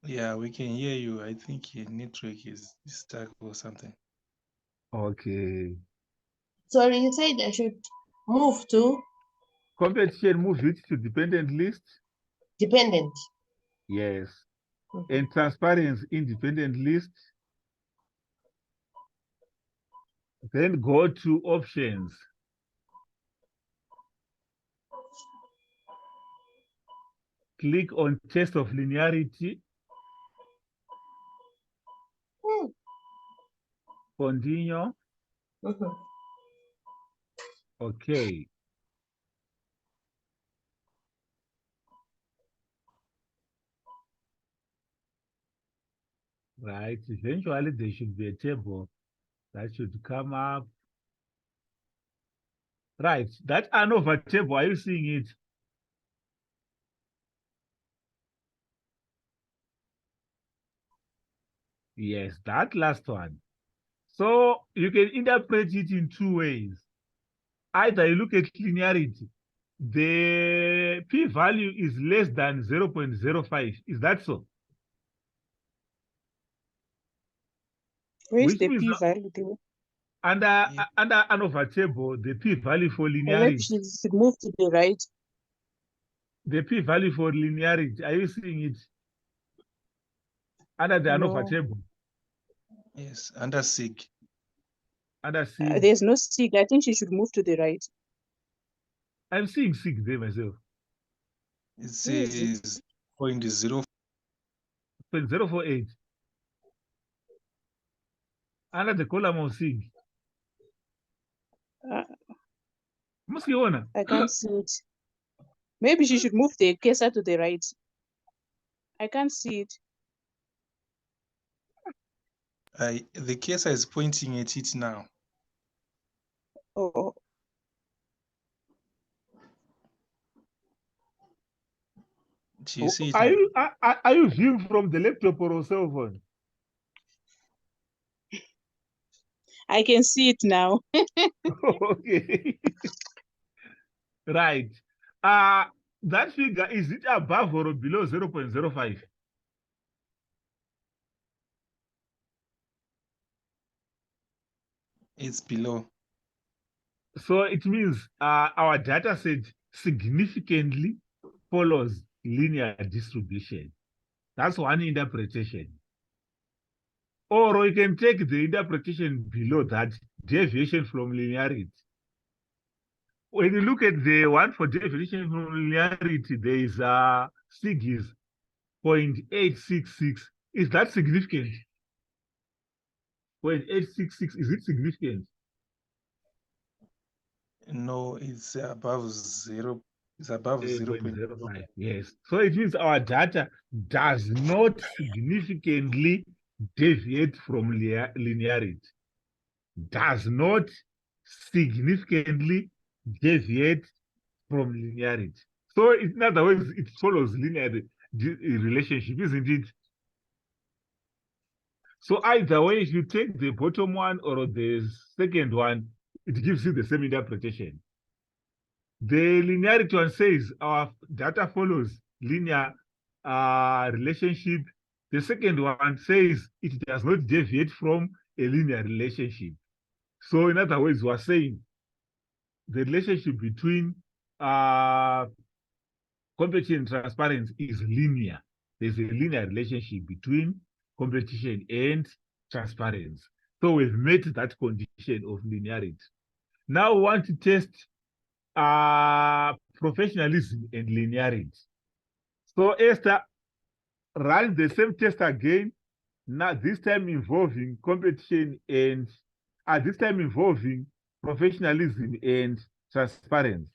Yeah, we can hear you. I think your network is stuck or something. Okay. Sorry, you said I should move to Competition, move it to dependent list. dependent. Yes. And transparency, independent list. Then go to options. Click on test of linearity. Continue. Okay. Right. Eventually, there should be a table that should come up. Right. That ANOVA table, are you seeing it? Yes, that last one. So you can interpret it in two ways. Either you look at linearity, the p-value is less than 0.05. Is that so? Where's Which the means p-value there? under ANOVA table, the p-value for Maybe linearity, she should move to the right. the p-value for linearity, are you seeing it? Under the ANOVA No. table, Yes, under SIG. under SIG. There's no sig. I think she should move to the right. I'm seeing 6 there myself. It Where is it? says 0.0. 0.048. Under the column of SIG. Uh, Musiona. I can't see it. Maybe she should move the cursor to the right. I can't see it. The cursor is pointing at it now. Oh, Do you see it Are now? you viewing from the laptop or cell phone? I can see it now. Okay. Right. That figure, is it above or below 0.05? It's below. So it means our data set significantly follows linear distribution. That's one interpretation. Or we can take the interpretation below that, deviation from linearity. When you look at the one for deviation from linearity, there is SIG is 0.866. Is that significant? 0.866, is it significant? No, it's above 0. It's above 0.05. Yes. So it means our data does not significantly deviate from linearity. Does not significantly deviate from linearity. So in other words, it follows linear relationship, isn't it? So either way, if you take the bottom one or the second one, it gives you the same interpretation. The linearity one says our data follows linear relationship. The second one says it does not deviate from a linear relationship. So in other words, we're saying the relationship between competition and transparency is linear. There's a linear relationship between competition and transparency. So we've met that condition of linearity. Now we want to test professionalism and linearity. So Esther, run the same test again, now this time involving competition and this time involving professionalism and transparency.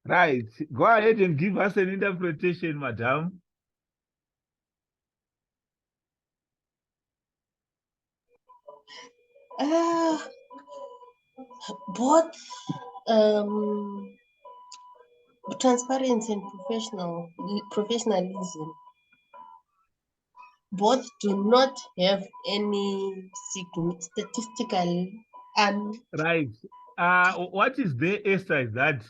Right. Go ahead and give us an interpretation, madam. Both transparency and professionalism both do not have any statistical Right. What is there, Esther, is that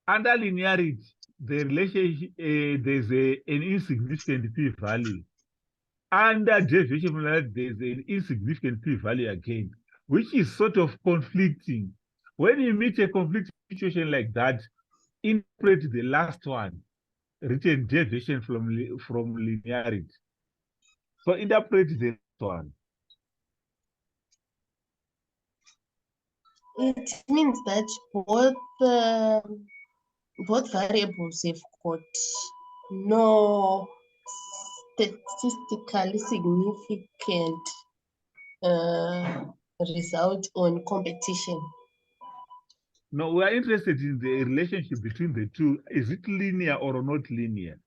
under linearity, the relationship, there's an insignificant p-value. under deviation from linearity, there's an insignificant p-value again, which is sort of conflicting. When you meet a conflicting situation like that, interpret the last one, written deviation from linearity. So interpret the last one. It means that both variables have got no statistically significant result on competition. No, we are interested in the relationship between the two. Is it linear or not linear?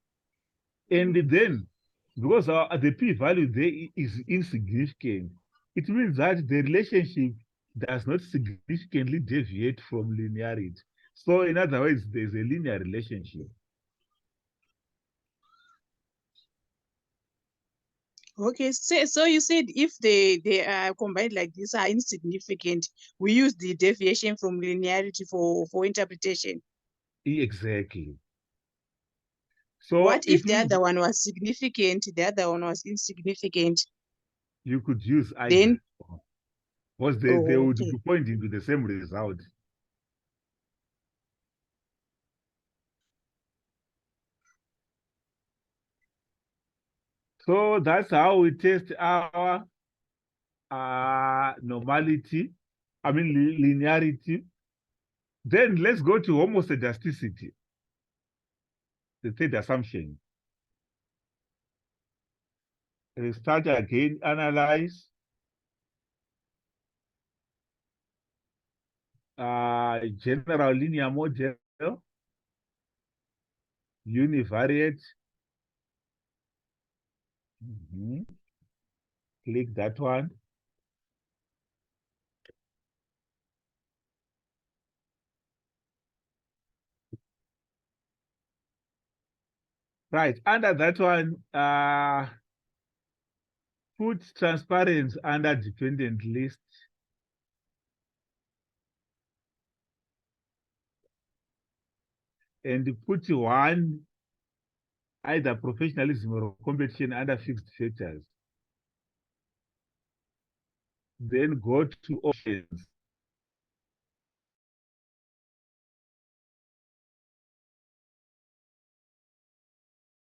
And then, because the p-value there is insignificant, it means that the relationship does not significantly deviate from linearity. So in other words, there's a linear relationship. Okay, so you said if they are combined like this are insignificant, we use the deviation from linearity for interpretation. Exactly. So what if the other one was significant, the other one was insignificant? You could use either. Then, because they would okay. be pointing to the same result. So that's how we test our normality, linearity. Then let's go to homoscedasticity, the third assumption. We start again, analyze. General linear model, univariate. Click that one. Right, under that one, put transparency under dependent list. And put one, either professionalism or competition under fixed features. Then go to options.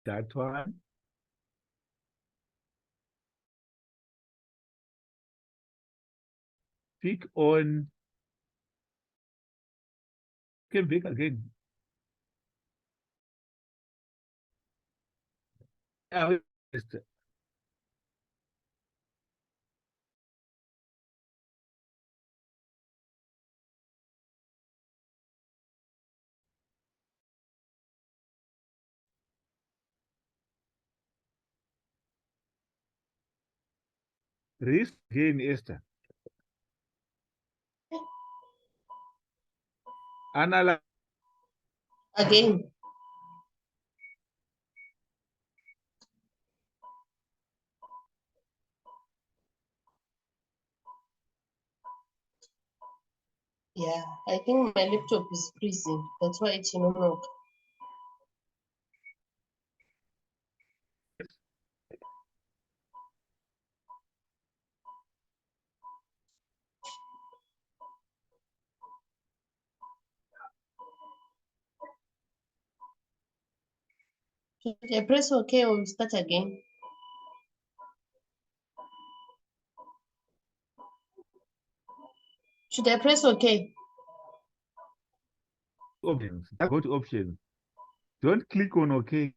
That one. Pick on, came back again. Risk again, Esther. Analyze. Again. Yeah, I think my laptop is freezing. That's why it's not working. Should I press OK or start again? Should I press OK? Options. Go to options. Don't click on OK.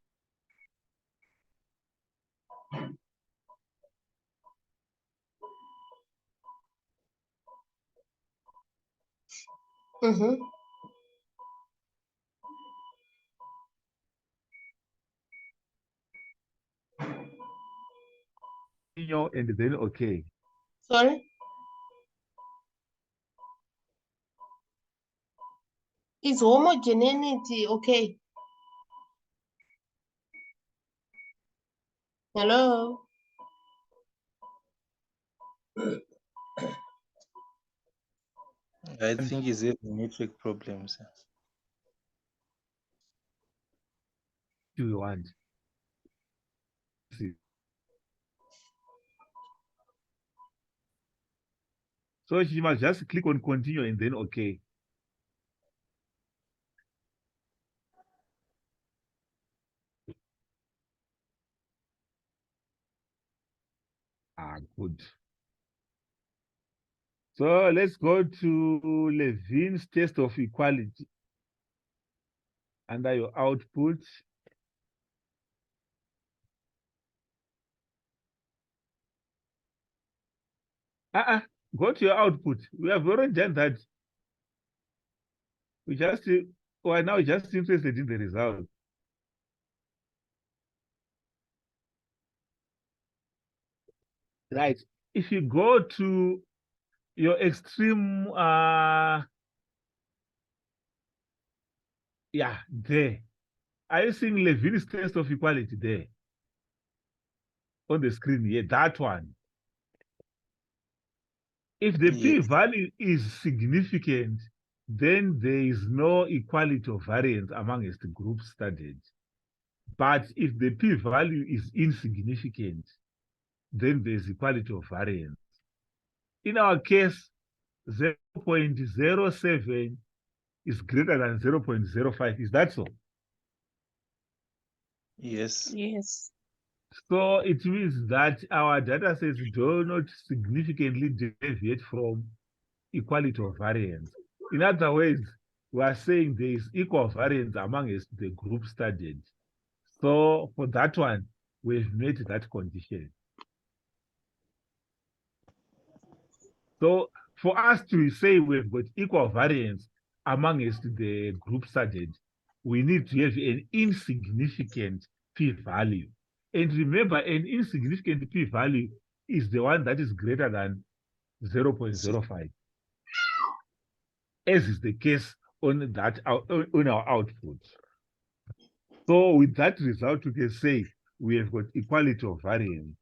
And then OK. Sorry? Is homogeneity okay? Hello? I think he's having network problems. Do you want? See. So she must just click on continue and then okay. Good. So let's go to Levin's test of equality. Under your output. Go to your output. We have already done that. We're now just interested in the result. Right. If you go to your extreme, there. Are you seeing Levin's test of equality there? On the screen here, that one. If the p-value is significant, then there is no equality of variance amongst the groups studied. But if the p-value is insignificant, then there's equality of variance. In our case, 0.07 is greater than 0.05. Is that so? Yes. Yes. So it means that our data sets do not significantly deviate from equality of variance. In other words, we are saying there is equal variance amongst the group studied. So for that one, we've met that condition. So for us to say we've got equal variance amongst the group studied, we need to have an insignificant p-value. And remember, an insignificant p-value is the one that is greater than 0.05, as is the case on our output. So with that result, we can say we have got equality of variance.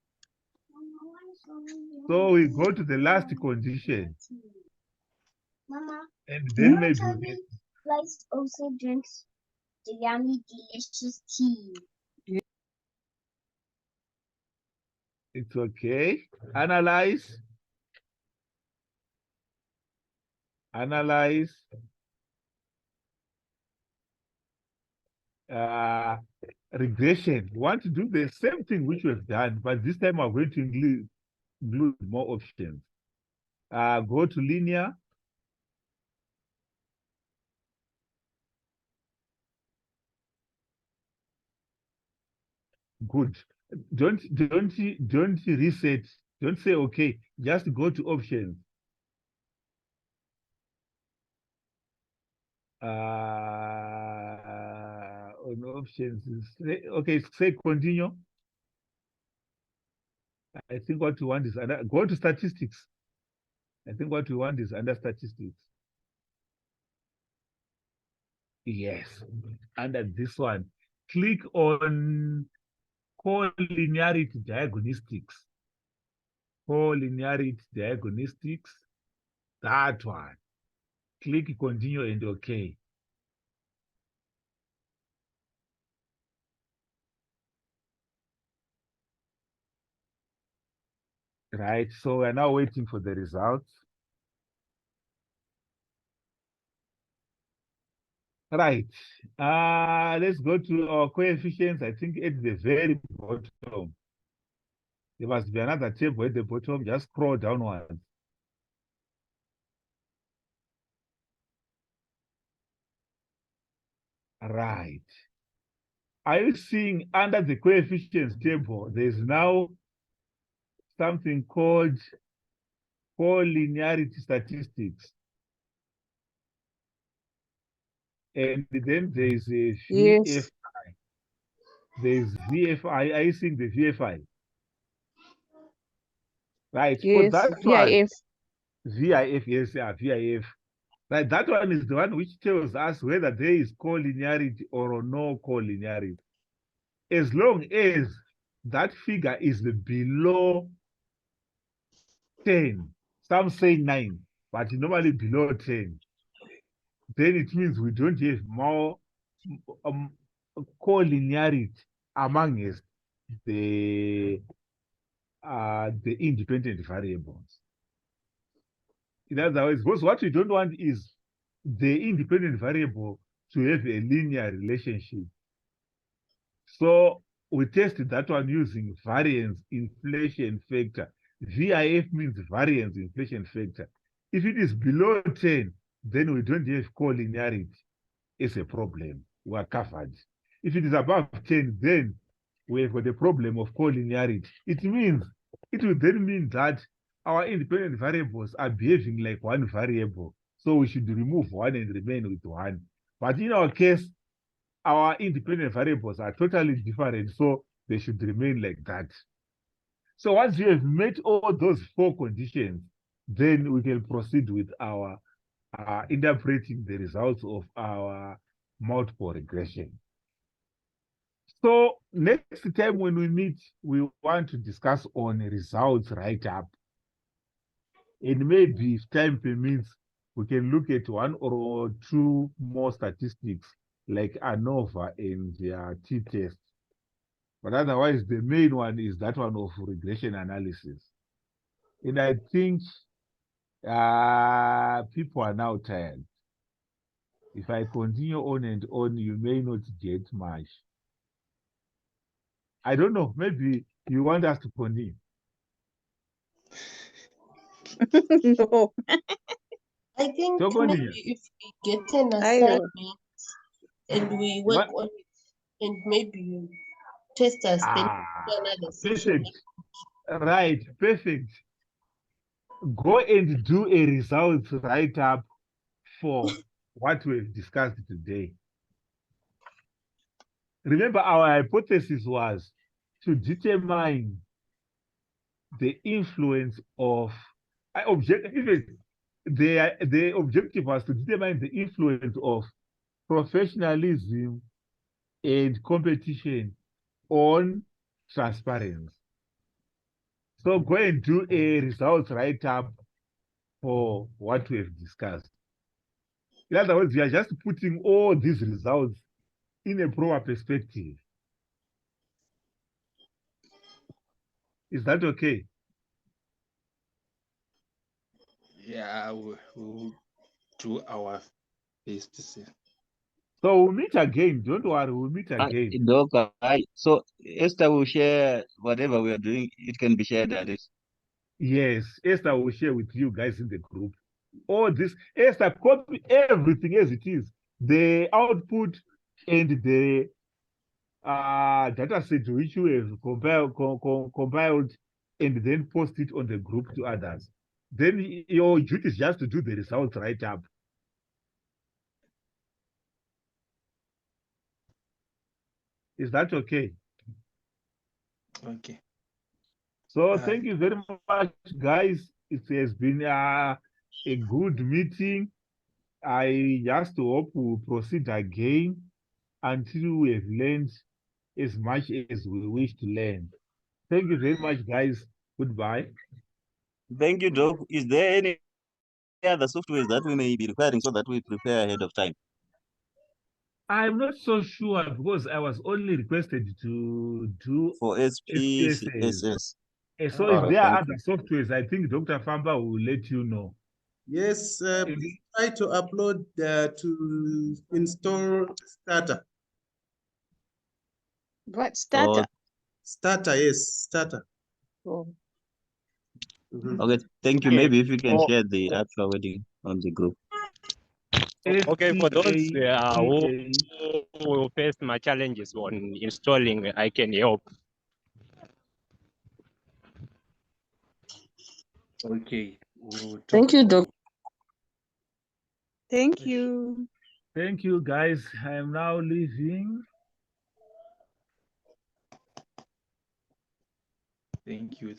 So we go to the last condition. Mama, And then maybe Rice also drinks the yummy, delicious tea. it's okay. Analyze. Regression. We want to do the same thing which we've done, but this time we're going to include more options. Go to linear. Good. Don't reset. Don't say okay. Just go to options. On options, okay. Say continue. I think what we want is go to statistics. I think what we want is under statistics. Yes, under this one, click on collinearity diagnostics. Collinearity diagnostics, that one. Click continue and okay. Right, so we're now waiting for the results. Right, let's go to our coefficients. I think at the very bottom, there must be another table at the bottom. Just scroll downwards. Right. Are you seeing under the coefficients table, there's now something called collinearity statistics. And then there's a VFI. Yes. There's VFI. Are you seeing the VFI? Right. Yes. For that VIF. VIF, yes, VIF. Right, that one is the one which tells us whether there is collinearity or no collinearity. As long as that figure is below 10, some say 9, but normally below 10, then it means we don't have more collinearity amongst the independent variables. In other words, because what we don't want is the independent variable to have a linear relationship. So we tested that one using variance inflation factor. VIF means variance inflation factor. If it is below 10, then we don't have collinearity as a problem. We are covered. If it is above 10, then we have got a problem of collinearity. It will then mean that our independent variables are behaving like one variable. So we should remove one and remain with one. But in our case, our independent variables are totally different, so they should remain like that. So once you have met all those four conditions, then we can proceed with our interpreting the results of our multiple regression. So next time when we meet, we want to discuss on results write-up. And maybe if time permits, we can look at one or two more statistics like ANOVA and their t-test. But otherwise, the main one is that one of regression analysis. And I think people are now tired. If I continue on and on, you may not get much. I don't know, maybe you want us to continue. No. I think So maybe continue. if we get an I know. assignment and we work on it, and maybe you test us, then do another session. Perfect. Right, perfect. Go and do a results write-up for what we've discussed today. Remember, our hypothesis was to determine the influence of the objective was to determine the influence of professionalism and competition on transparency. So go and do a results write-up for what we have discussed. In other words, we are just putting all these results in a proper perspective. Is that okay? Yeah, we'll do our best. So we'll meet again. Don't worry, we'll meet again. Doc, so Esther will share whatever we are doing. It can be shared at it. Yes, Esther will share with you guys in the group. All this, Esther, copy everything as it is. The output and the data set which you have compiled and then post it on the group to others. Then your duty is just to do the results right up. Is that okay? Okay. So thank you very much, guys. It has been a good meeting. I just hope we'll proceed again until we have learned as much as we wish to learn. Thank you very much, guys. Goodbye. Thank you, Doc. Is there any other softwares that we may be requiring so that we prepare ahead of time? I'm not so sure because I was only requested to do for SPSS. So if there are other softwares, I think Dr. Famba will let you know. Yes, please try to upload to install Starter. What, Starter? Starter, yes, Starter. Oh. Okay, thank you. Maybe if you can share the actual wording on the group. Okay, for those who face my challenges on installing, I can help. Okay. Thank you, Doc. Thank you. Thank you, guys. I am now leaving. Thank you.